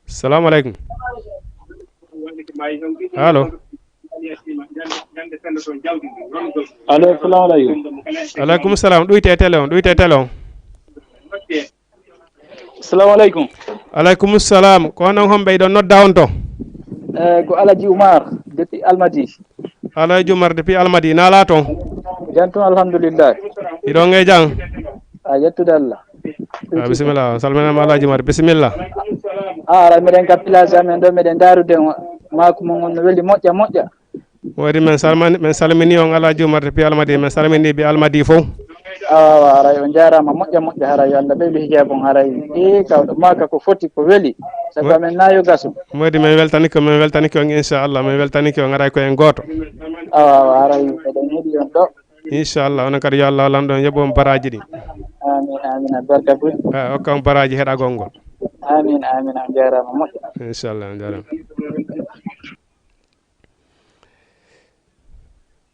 assalamu aleykum allo allo salamu aleykum aleykum salam ɗuyte télé on ɗuyte télé on salamu aleykum aleykum salam ko onon hon ɓeyɗon nodda on to ko Alaji Oumar depuis Almadi. Alaji Oumar depuis Almadi nala toon Jantum alhamdulillah. iɗon e jang A yettude Allah. bisimilla salminama Alaji Oumar bisimilla Ara miɗen ka place amen ɗo miɗen darude mako mon no weli moƴƴa. wodi men salmini on Alaji Oumar depuis Almadi men salmini ɓe Almadi fof haray on jarama moƴƴa haray Allah ɓeydu hijabon haray kawɗo maka ko foti ko weeli sabu amen nayo gaso modi min weltanike on inchallah min weltanike on aray koyen goto haray eɗen heeɗi on ɗo inchallah onon kadi yo Allah wallan ɗon yoɓon baraji ɗi amin barka ɓuuri hokka on baraji heɗagol ngol amin on jarama moƴƴa inchallah on jarama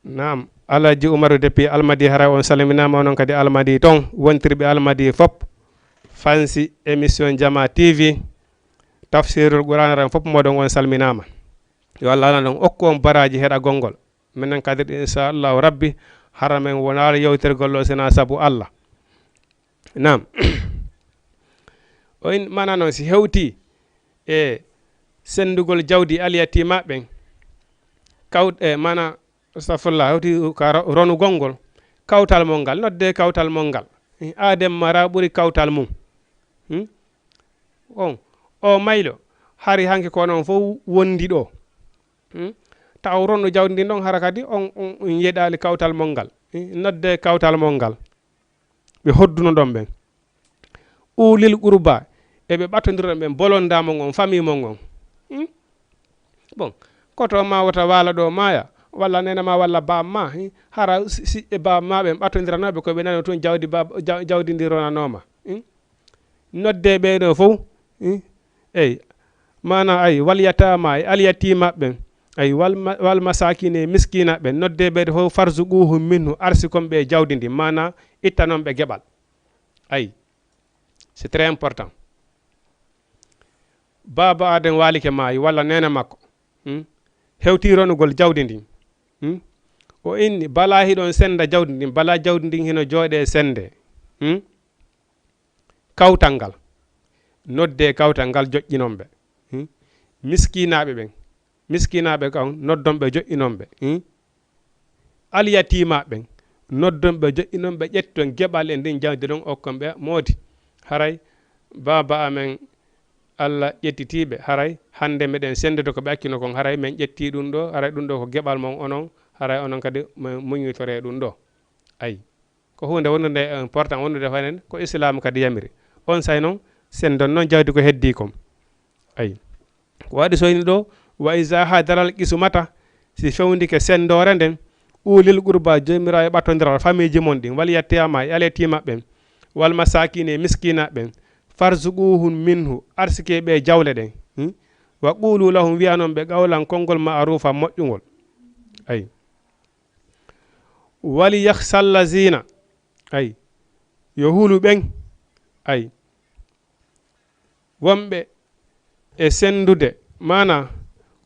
nam Alaji Oumarou depuis Almadi haray on salminama onon kadi Almadi toon wontirɓe Almadi fop fansi émission Jama TV tafsirul Qur'an ran fop moɗon on salminama yo Allah ala ɗon okku on baraji heɗagol ngol minen kadi inchallahu rabbi hara men wonala yewtirgol o sina saabu Allah nam on mana noon si hewti e sendugol jawdi aliyatimaɓe ɓen kawɗe mana astafurlah hewti ka ronugol ngol kawtal mol ngal nodde kawtal mol ngal Adem Mara ɓuri kawtal mum on o maylo hari hanke ko noon fof wondi ɗo taw ronno jawdi ndi ɗon hara kadi on yeɗali kawtal mol ngal nodde kawtal mol ngal ɓe hodduno ɗon ɓen ulil qurba eɓe ɓattodiron ɓen bolondamo ngon famille mo ngon bon koto ma wota wala ɗo maya walla nenama walla bamma hara siƴƴe bamma ɓen ɓattodiranoɓe koɓe nano toon jawdi ndi ronanoma nodde ɓeɗo fof eyi mana ay walyatama e alyatimaɓe ay wal masakine miskinaɓe nodde ɓeɗo fof farzuquhum minhu arsi komɓe jawdi ndi mana itta noon ɓe gueɓal ayi c'est très important baba Adem walike maayi walla nene makko hewti ronugol jawdi ndi o inni bala hiɗon senda jawdi ndin bala jawdi ndin hino jooɗe sende kawtal ngal nodde kawtal ngal joƴƴinon ɓe miskinaɓe kan noddon ɓe joƴƴinon ɓe alyatima ɓen noddon ɓe joƴƴinon ɓe ƴetton geɓal e ndin jawdi ɗon okkon ɓe moodi haray baba amen Allah ƴettitiɓe haray hande meɗen sendude ko ɓe akkino kon haray min ƴetti ɗum ɗo haray ɗum ɗo ko geɓal mon onon haray onon kadi muñitore ɗum ɗo ayi ko hunde wonnude important wonnude fanen ko islam kadi yamiri on say noon sendon noon jawdi ko heddi kom ayi ko waɗi soyni ɗo wa isa hadaral qismata si fewndike sendore nden ulil qurba jomirawo ɓattodiral famille ji mon ɗin wal yattiyama e aletimaɓen wal masakine miskinaɓen farzuquhum minhu arsike ɓe jawle ɗen wa qulu lahum wiya noon ɓe qawlan konngol ma'rufa moƴƴugol ay wali yakhsallazina ay yo hulu ɓen ay wonɓe e sendude mana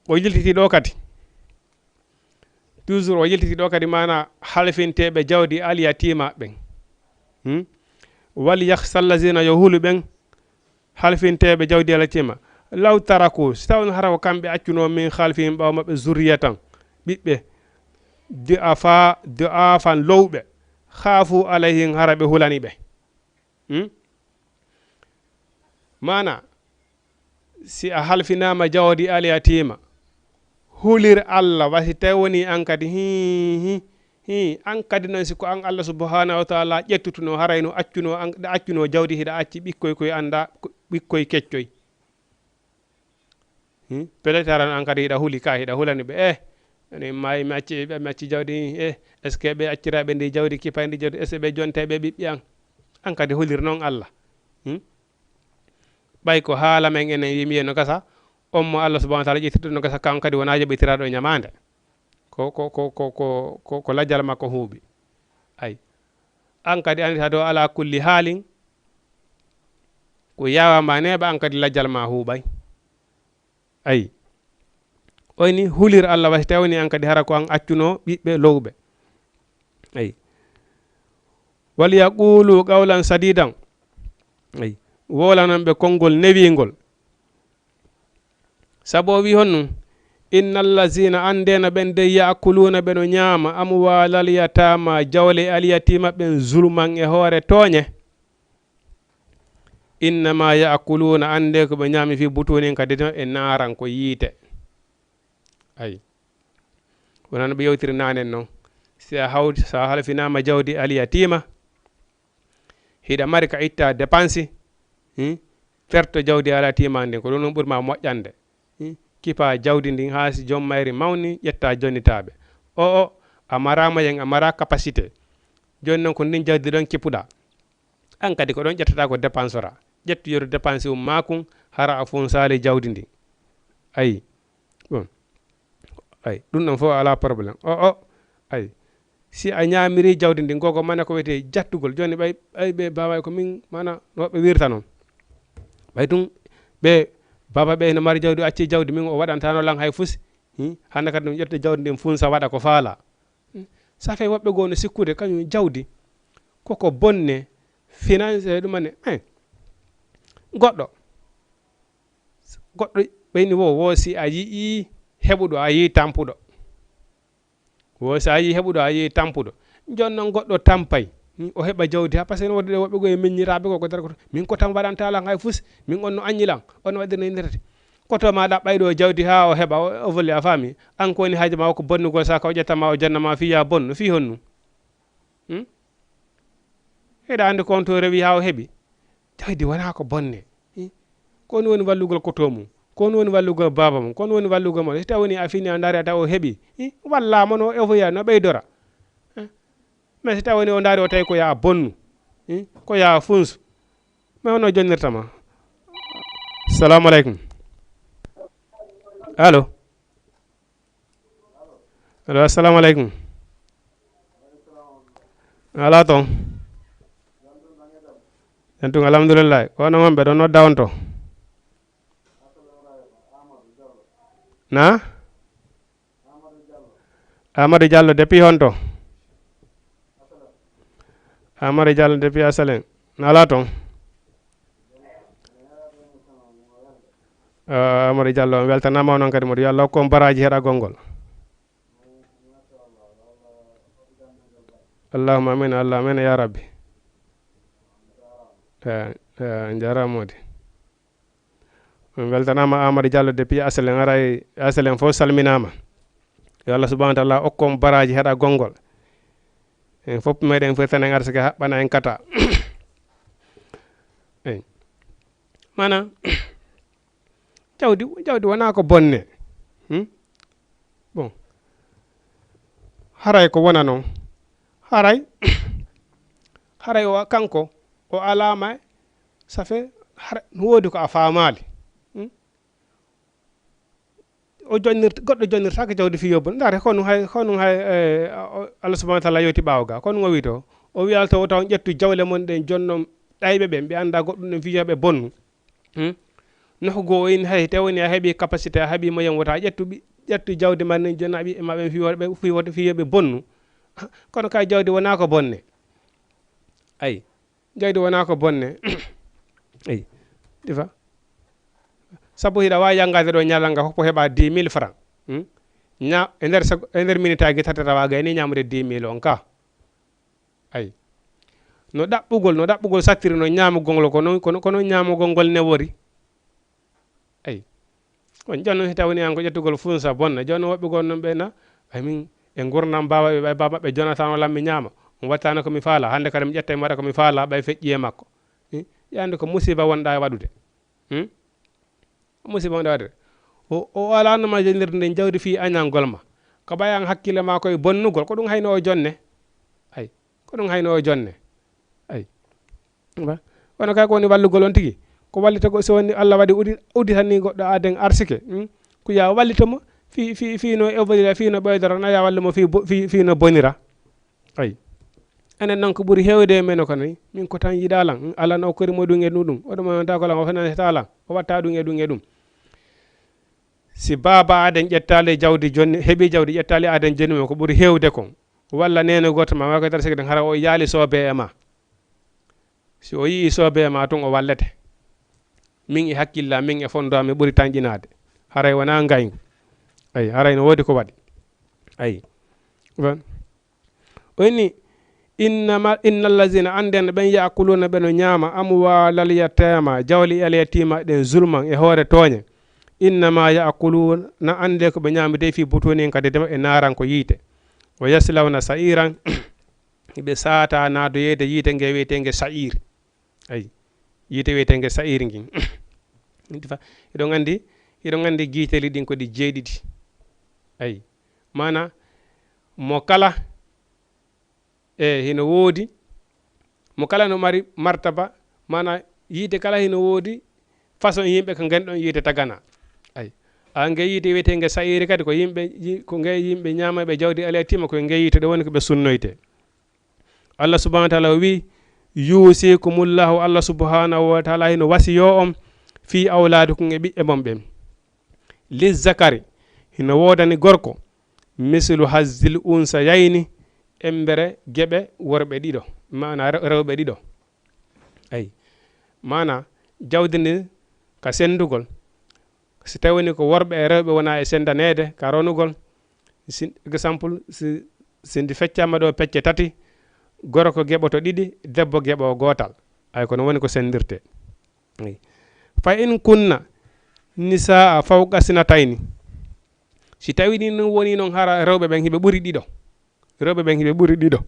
o yiltiti ɗo kadi toujours o yiltiti ɗo kadi mana halfinteɓe jawdi alyatima ɓen wali yakhsallazina yo hulu ɓen halfinteɓe jawdi alyatima law taraku si taw on hara ko kamɓe accuno min halfin ɓaw maɓɓe zurriyatan ɓiɓɓe du'afan lowɓe khafu alayhim hara ɓe hulani ɓe mana si a halfinama jawdi alyatima hulir Allah wasi taw woni an kadi hi an kadi noon siko an Allah subhanahu wa taala ƴettutuno harayno accuno jawdi hiɗa acci ɓikkoy koye anda ɓikkoy keccoy peut être aran an kadi hiɗa huli ka hiɗa hulani ɓe ene mayi mi acci jawdi est ce que ɓe acciraɓe ndi jawdi kipa ndi jawdi est ce que ɓe jonteɓe ɓiɓɓe an kadi hulir noon Allah ɓay ko haala men enen yimi no gasa on mo Allah subhanahu wa taala ƴettiɗo no gasa kan kadi wona joɓitiraɗo e ñamande ko lajjal makko huuɓi ay an kadi andita dow ala kulli haalin ko yawama neɓa an kadi lajjal ma huuɓay ayi oyni hulir Allah wasi tawni an kadi hara ko an accuno ɓiɓɓe lowɓe ayi wal yaqulu qawlan sadidan ayi wolanon ɓe konngol newingol sabo wi honnu innal lazina andena ɓen de yakuluna ɓeno ñaama amwalal yatama jawle alyatima ɓen zulman e hoore tooñe innama yakuluna ande ko ɓe ñaami fi butunin kadi e naran ko yiite ay wonan ɓe yewtiri nanen noon sa halfinama jawdi alyatima hiɗa mari ka itta dépense ferto jawdi alyatima ndin ko ɗum noon ɓurma moƴƴande kipa jawdi ndin ha si joom mayri mawni ƴetta jonnitaɓe o a marama yen a mara capacité joni noon ko ndin jawdi ɗon kippuɗa an kadi ko ɗon ƴettata ko dépense ora ƴettu yoru dépense um makum hara a fonsali jawdi ndi ayi bon ay ɗum ɗon fof ala probléme ay si a ñamiri jawdi ndi gogo mana ko wiyete jattugol joni ɓay ɓe baba ko min mana noɓe wirta noon ɓay ɗum ɓe baba ɓe no mari jawdi acci jawdi min o waɗantano lan hay fusi hande kadi ɗum ƴetta jawdi ndin funsa waɗa ko faala ça fait woɓɓe goo no sikkude kañum jawdi koko bonne finance ɗumane goɗɗo ɓeyni wo si a yii heɓuɗo a yii tampuɗo wo si a yii heɓuɗo a yii tampuɗo jon noon goɗɗo tampay o heɓa jawdi ha par ce que wodde woɓɓe goo e meññiraɓe ko dara koto min ko tan waɗantalan hay fusi min on no aññilan on no waɗirno indirete koto ma ɗaɓɓayɗo jawdi ha o heɓa o volli a faami an ko woni haaji ma ko bonnugol sa ka o ƴettama o jannama fiya bonno fi honnu heɗa andi kon to rewi ha o heɓi jawdi wona ko bonne ko woni wallugol koto mum ko woni wallugol baba mum ko woni wallugol mo so taw woni a fini a daari taw o heɓi wallama no evoya no ɓeydora mais so taw woni o daari o tawi ko ya bonnu ko ya funsu mais hono jonnirtama salamu aleykum allo allo assalamu aleykum ala toon entun alhamdulillah kono mon ɓe ɗon nodda on to na Amadou Diallo depuis honto Amadou Diallo depuis Asalen nala toon Amadou Diallo on weltanama noon kadi moɗo yo Allah hokku baraji heɗa gongol allahumma amin allah amin ya rabbi jaramode on weltanama Amadou Diallo depuis Asalen aray Asalen fof salminama yo Allah subahanahu wa taala hokkom baraji heɗa gongol en fof meɗen firtane arsike haɓɓana en kata eyi mana jawdi wona ko bonne bon haray ko wona noon haray o kanko o alama ça fait woodi ko a famali o jonnirta goɗɗo jonnirtaka jawdi fi yobbon ndaare ko hay Allah subahanahu wa taala yewti ɓawga kono o wi to o wiyal to taw ƴettu jawle mon ɗen jonnon ɗayɓe ɓen ɓe anda goɗɗum ɗen fiyaɓe bonnu noko goo wayni hay tewni a heeɓi capacité a heeɓi moyen wota ƴettu jawdi man ni joni aɓi maɓe fiyoɓe bonnu kono kay jawdi wona ko bonne ayi jawdi wona ko bonne ayi difa sabu hiɗa wawi yanngade ɗo ñalanga hokko heɓa 10 000 francs e nder minute aji tati tawa gayni ñamude 10 000 on ka ayi no ɗaɓɓugol sattiri no ñamugol kono ñamugol ngol ne wori ayi on jonnon si tawni an ko ƴettugol funsa bonna joni woɓɓe gon noon ɓena amin e gurdam babaɓe maɓɓe jonatano lammi ñaama on wattano komi faala hande kadi mi ƴetta mi waɗa komi faala ɓay feƴƴi e makko yande ko musiba wonɗa e waɗude musiba wonɗa waɗude o alanoma jonnirde nden jawdi fi añangol ma ko ɓayan hakkille ma koye bonnugol ko ɗum hayno o jonne ay ko ɗum hayno o jonne ay wono kay ko woni wallugol on tigui ko wallita so woni Allah waɗi udditan ni goɗɗo aden arsike ko ya wallitamo fi no évoluer fi no ɓoydora na ya wallimo fi no bonira ay enen noon ko ɓuuri hewde men ko ni min ko tan yiɗalan Allah no korimo ɗum e ɗum oɗum ta ko lan o fenanetalan o watta ɗum e ɗum si baba aden ƴettali jawdi joni heeɓi jawdi ƴettali aden joni mo ko ɓuuri hewde kon walla nene goto ma wa ko tar sigden hara o yaali sobe e ma si o yii sobe e ma tun o wallete min e hakkilla min e fondo mi ɓuuri tanƴinade haray wona ngaygu ay haray no wodi ko waɗi ay oni innal lazina anden ɓen yakuluna ɓe no ñaama amwalal yatama jawli el yatima ɗen zulman e hoore tooñe innama yakuluna ande ko ɓe ñaamide fi butunin kadi dema e naran ko yiite o yaslawna sa'iran ɓe saata naadoyede yiite nge wiyetenge sa'ir ay yiite wiyetenge sa'ir ngin eɗon andi guiteli ɗin kodi jeeɗiɗi ay mana mo kala hino woodi mo kala no mari martaba mana yiite kala hino woodi façon yimɓe ko ganɗon yiite tagana ay nge yiite wiyetenge sa'iri kadi ko yimɓe ko nge yimɓe ñamaɓe jawdi alatima koye nge yiite ɗe woni ko ɓe sunnoyte Allah subhanahu wa ta'ala wi yusikumullahu Allah subhanahu wa ta'ala hino wasiyo on fi awladukum e ɓiɓɓe mon ɓen lizzakari hino wodani gorko mislu hazzil unsa yayni embere geɓe worɓe ɗiɗo mana rewɓe ɗiɗo ay mana jawdi ndi ka sendugol si tawini ko worɓe e rewɓe wona e sendanede ka ronugol exemple si ndi feccama ɗo pecce tati gorko geɓoto ɗiɗi debbo geɓo gotal ay kono woni ko sendirte fa in kunna nisaa fawqa sinatayni si tawi ni woni noon hara rewɓe ɓen hiɓe ɓuri ɗiɗo rewɓe ɓen hiɓe ɓuri ɗiɗo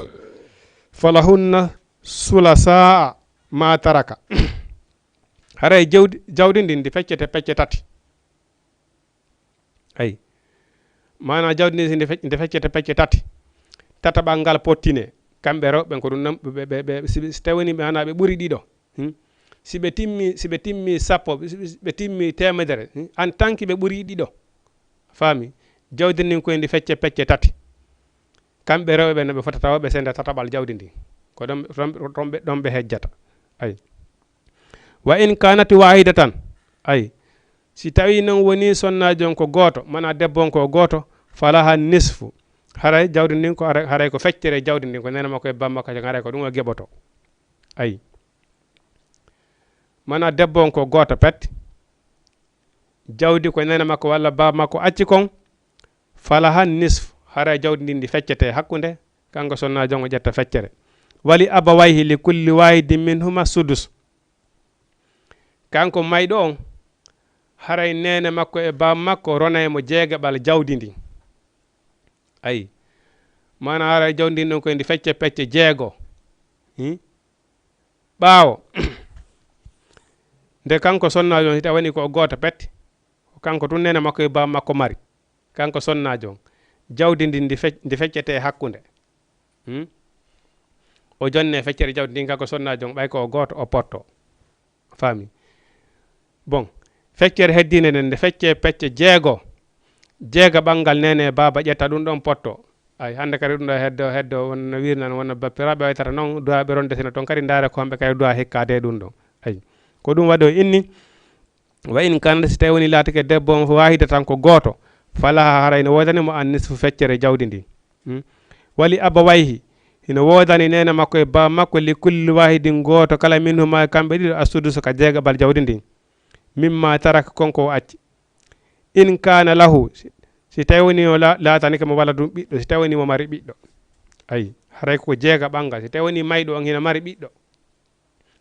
falahunna sulasa ma taraka haray jawdi ndi ndi feccete pecce tati ay mana jawdi ndi ndi feccete pecce tati tataɓal ngal pottine kamɓe rewɓe ko ɗum ɓe si tawini ɓe hana ɓe ɓuri ɗiɗo si ɓe timmi sappo ɓe timmi temedere en tant que ɓe ɓuri ɗiɗo faami jawdi ndin koye ndi fecce pecce tati kamɓe rewɓe no ɓe fotata ɓe senda tataɓal jawdi ndi ko ɗon ɓe hejjata ay wa in kanati wahidatan ay si tawi noon woni sonnajon ko gooto mana debbon ko gooto falaha nisfu haray jawdi ndin ko haray ko feccere jawdi ndin ko nena makko e bamma ka haray ko ɗum o geɓoto ay mana debbon ko gooto pet jawdi ko nena makko walla baba makko acci kon falaha nisfu haray jawdi ndin ndi feccete hakkunde kanko sonnajon o ƴetta feccere wali abawayhi li kulli wahidin minhuma sudus kanko mayɗo on haray nene makko e baba makko rona mo jeegaɓal jawdi ndi ay mana haray jawdi ndin ɗon koye ndi fecce pecce jeego ɓaawo nde kanko sonnajon si tawani ko gooto pet kanko tun nene makko e baba makko mari kanko sonnajon jawdi ndi ndi feccete hakkunde o jonne feccere jawdi ndin kanko sonnajon ɓay ko o gooto o potto faami bon feccere heddinde nden nde fecce pecce jeego jeega ɓangal nene baba ƴetta ɗum ɗon potto ay hande kadi ɗum ɗo heddo wonno wirnan wonno bappiraɓe waytata noon duwaɓe rondesino toon kadi ndaare ko hamɓe kadi duwa hikkade ɗum ɗon ay ko ɗum waɗi o inni wa in kanata si tawi woni laatike debbo wahida tan ko gooto falaha haray no wodani mo an nisfu feccere jawdi ndi wali abawayhi hino wodani nene makko e baba makko li kulli wahidin gooto kala minhuma kamɓe ɗiɗo assudusu ka jeegaɓal jawdi ndi mimma taraka konko o acci in kana lahu si tawi woni o laatanike mo walla ɗum ɓiɗɗo si tawi woni mo mari ɓiɗɗo ayi haray ko jeega ɓangal si tawi woni mayɗo on hina mari ɓiɗɗo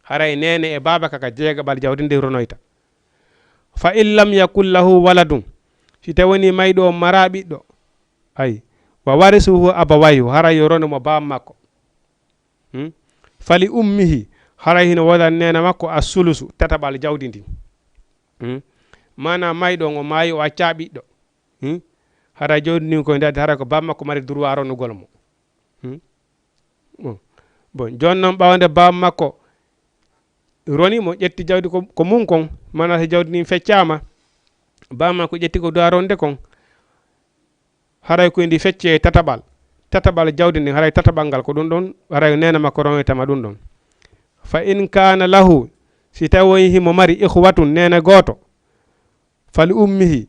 haray nene e baba kaka jeegaɓal jawdi ndi ronoyta fa in lam yakul lahu waladum si tawi woni mayɗo on mara ɓiɗɗo ayi wa warisuhu abawayhu haray yo rono mo baba makko fali ummihi haray hino wodan nena makko a sulusu tataɓal jawdi ndi mana mayɗo on o maayi o acca ɓiɗɗo haray jawdi ndi koye ndade haray ko baba makko mari droit ronugol mo bon joni noon ɓawde baba makko roni mo ƴetti jawdi ko mum kon mana so jawdi ndi feccama baba makko ƴetti ko droit ronde kon haray koye ndi fecce tataɓal jawdi ndi haray tataɓal ngal ko ɗum ɗon haray nena makko ronoytama ɗum ɗon fa in kana lahu si tawi himo mari ihwatun nene gooto fali ummihi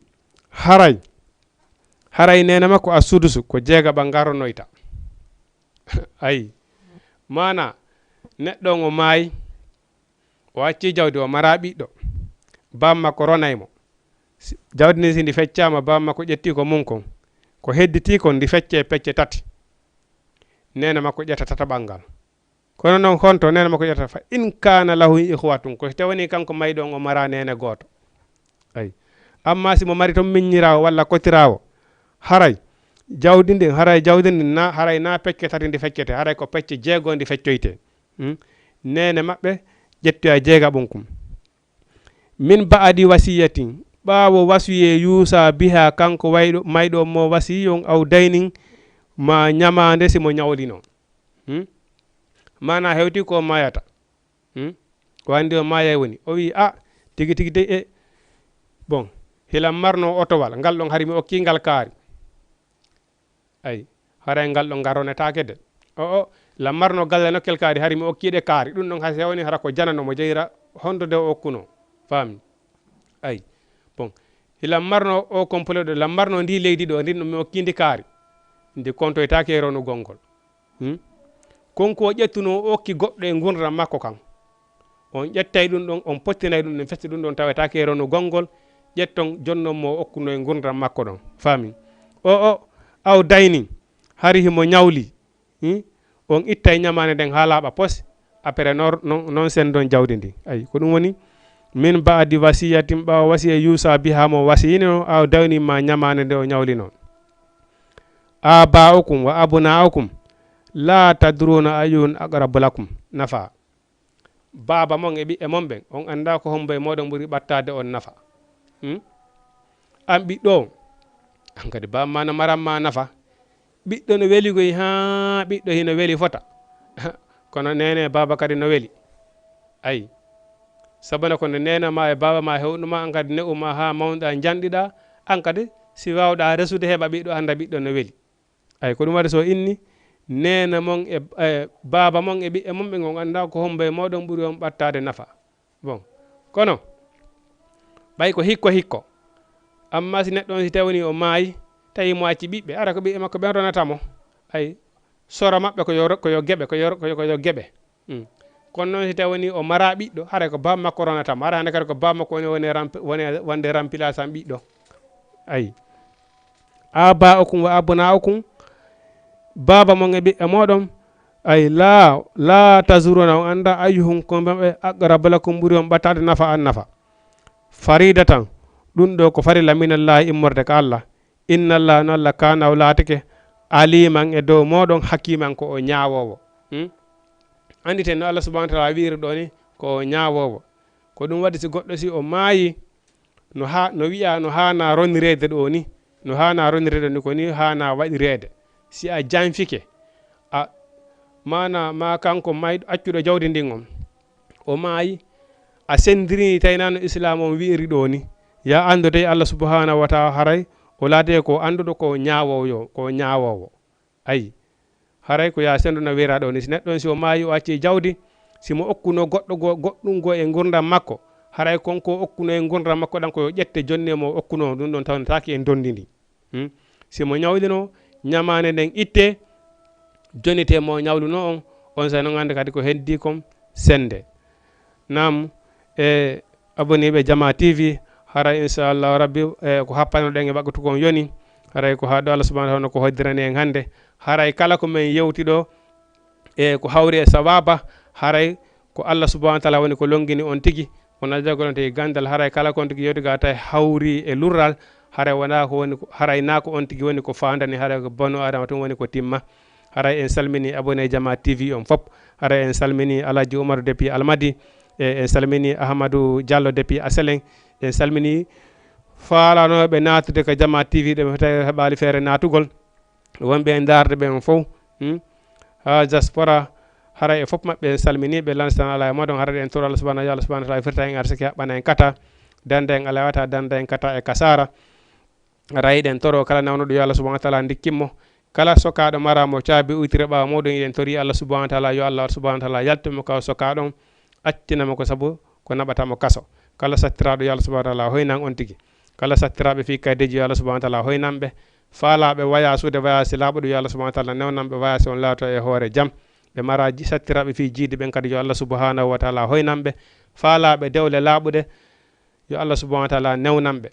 haray nene makko a sudusu ko jeegaɓal ngal ronoyta ayi mana neɗɗo o maayi o acci jawdi o mara ɓiɗɗo baba makko ronaymo jawdi ndi si ndi feccama baba makko ƴetti ko mum kon ko hedditi kon ndi fecce pecce tati nena makko ƴetta tataɓal ngal kono noon honto nena makko ƴetta fa in kana lahu ihwatun ko tawani kanko mayɗon o mara nene goto ay amma si mo mari to miññirawo walla kotirawo haray jawdi ndi na haray na pecce tati ndi feccete haray ko pecce jeego ndi feccoyte nene maɓɓe ƴettoya jeegaɓum kum min ba'adi wasiyatin ɓaawo wasiye yuusa biha kanko wayɗo mayɗo mo wasiyon aw daynin ma ñamande simo ñawlino mana hewti ko mayata ko andi o maya woni o wi a tigi tigi de bon hilam marno otowal ngal ɗon hari mi okki ngal kaari ay haray ngal ɗon garonetake de o la marno galle nokkel kaari hari mi okkiɗe kaari ɗum ɗon ha sewoni hara ko janano mo jeyra hondo de o okkuno fammi ay bon hilam marno o complet ɗo lam marno ndi leydi ɗo ndin ɗum mi okkindi kaari ndi kontoytake e ronu gongol konko o ƴettuno o okki goɗɗo e gurdam makko kan on ƴettay ɗum ɗon on pottinay ɗum ɗon festi ɗum ɗon tawetake e ronu gongol ƴetton jonnon mo okkuno e gurdam makko ɗon fami o aw dayni hari himo ñawli on ittay ñamane nden ha laaɓa pos après non sen ɗon jawdi ndi ay ko ɗum woni min baadi wasiyatin ɓawa wasiya yusa biha mo wasiyino aw dawni ma ñamane nde o ñawli noon aba'ukum wa abna'ukum la tadruna ayun aqrabu lakum nafa baba mon e ɓiɓɓe mon ɓen on anda ko hombo e moɗon ɓuuri ɓattade on nafa an ɓiɗɗo an kadi baba no maranma nafa ɓiɗɗo no weeli koy ha ɓiɗɗo hino weeli fota kono nene baba kadi no weeli ayi sabana ko nena ma e baba ma hewɗuma an kadi ne'uma ha mawɗa janɗiɗa an kadi si wawɗa resude heɓa ɓiɗɗo anda ɓiɗɗo no weeli ay ko ɗum waɗi so inni nena mon e baba mon e ɓiɓɓe mon ɓe on anda ko hombo e moɗon ɓuuri on ɓattade nafa bon kono ɓay ko hikko amma si neɗɗo on si tawni o maayi tawi mo acci ɓiɓɓe ara ko ɓiɓɓe makko ɓen ronatamo ay sora maɓɓe koyo geɓe koyo geɓe kono noon si tawni o mara ɓiɗɗo haray ko baba makko ronatamo ara hande kadi ko baba makko woni wonde remplace an ɓiɗɗo ayi aba'ukum wa abna'ukum baba mon e ɓiɓɓe moɗon ay la tazuruna on anda ayyuhum ko ɓe aqrabu lakum ɓuuri on ɓattade nafa an nafa faridatan ɗum ɗo ko farilla minallahi immorde ka Allah inna Allah no Allah kana o laatike aliman e dow moɗon hakiman ko o ñawowo anditen no Allah subhanahu wa ta'ala wiiri ɗo ni ko o ñawowo ko ɗum waɗi si goɗɗo si o maayi no wiya no hana ronirede ɗo ni no hana ronirede ni ko ni hana waɗirede si a janfike a mana ma kanko mayɗo accuɗo jawdi ndin on o maayi a sendirini taynano islam on wiiri ɗo ni ya andude Allah subhanahu wa ta'ala haray o laade ko anduɗo ko ñawowo ayi haray ko ya sendu no wiira ɗo ni si neɗɗon si o maayi o acci jawdi simo okkuno goɗɗum go e gurdam makko haray konko okkuno e gurdam makko ɗan koyo ƴette jonne mo okkuno ɗum ɗon tawnetake en dondi ndi simo ñawlino ñamane nden itte jonite mo ñawluno on sa no ganda kadi ko heddi kom sende nam e aboniɓe Jama TV haray inchallahu rabbi ko happano ɗen e ɓaggatu kon yoni haray ko haɗo Allah subhanahu wa ta'ala ko hoddirani en hande haray kala ko men yewtiɗo e ko hawri e sawaba haray ko Allah subhanahu wa ta'ala woni ko longini on tigi wona jagolonte gandal haray kala kon tigi yewtiga tawi hawri e lurral haray wona ko woni haray na ko on tigi woni ko fandani haray ko banu adama tun woni ko timma haray en salmini abonné Jama TV on fop haray en salmini Alaji Oumarou depuis Almadi en salmini Ahmadou Diallo depuis Aselen en salmini falanoɓe natude ko Jama TV ɗe tawi heɓali feere natugol wonɓe e darde ɓen fof ha diaspora haray e fof maɓɓe en salminiɓe lansan ala e moɗon haray en toro Allah subhanahu wa ta'ala firta en arsiki haɓɓana en kata danda en ala wata danda en kata e kasara haray ɗen toro kala nawnuɗo yo Allah subhanahu wa ta'ala dikkimmo kala sokaɗo maramo caabi uytire ɓawa moɗon eɗen tori Allah subhanahu wa ta'ala yo Allah subhanahu wa ta'ala yaltimo kaw sokaɗon accinamo ko saabu ko naɓatamo kaso kala sattiraɗo yo Allah subhanahu wa ta'ala hoynan on tigui kala sattiraɓe fi kaydeji yo Allah subhanahu wa ta'ala hoynanɓe faalaɓe wayasude wayasi laaɓuɗo yo Allah subhanahu wa ta'ala newnanɓe wayasi on laato e hoore jaam ɓe mara sattiraɓe fi jiide ɓen kadi yo Allah subhanahu wa ta'ala hoynanɓe faalaɓe dewle laaɓuɗe yo Allah subhanahu wa ta'ala newnanɓe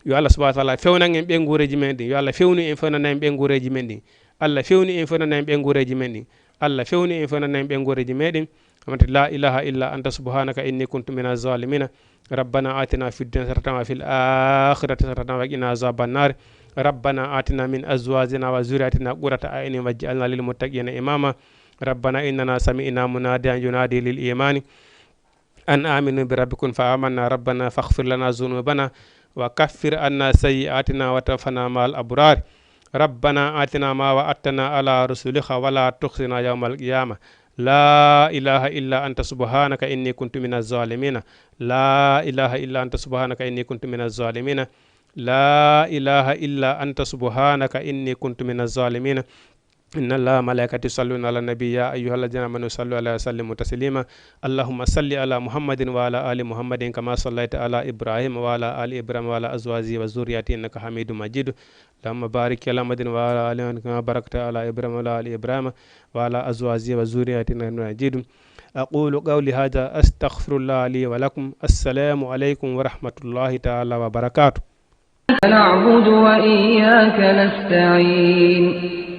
yo Allah subhanahu wa ta'ala fewnan en ɓe nguureji men ɗin yo Allah fewnu en fewnana en ɓe nguureji men ɗin Allah fewni en fewnana en ɓe nguureji men ɗin Allah fewni en fewnana en ɓe nguureji meɗen amati la ilaha illa anta subhanaka inni kuntu minaz zalimina ربنا آتنا في الدنيا حسنة وفي الآخرة حسنة وقنا عذاب النار ربنا آتنا من أزواجنا وذرياتنا قرة أعين واجعلنا للمتقين إماما ربنا إننا سمعنا مناديا ينادي للإيمان أن آمنوا بربكم فآمنا ربنا فاغفر لنا ذنوبنا وكفر عنا سيئاتنا وتوفنا مع الأبرار ربنا آتنا ما وعدتنا على رسولك ولا تخزنا يوم القيامة لا إله إلا أنت سبحانك إني كنت من الظالمين لا إله إلا أنت سبحانك إني كنت من الظالمين لا إله إلا أنت سبحانك إني كنت من الظالمين إن الله ملائكته يصلون على النبي يا أيها الذين آمنوا صلوا عليه وسلموا تسليما اللهم صل على محمد وعلى آل محمد كما صليت على إبراهيم وعلى آل إبراهيم وعلى أزواجه وذريته إنك حميد مجيد اللهم بارك على محمد وعلى آل محمد كما باركت على إبراهيم وعلى آل إبراهيم وعلى أزواجه وذريته إنك حميد مجيد أقول قولي هذا أستغفر الله لي ولكم السلام عليكم ورحمة الله تعالى وبركاته نعبد وإياك نستعين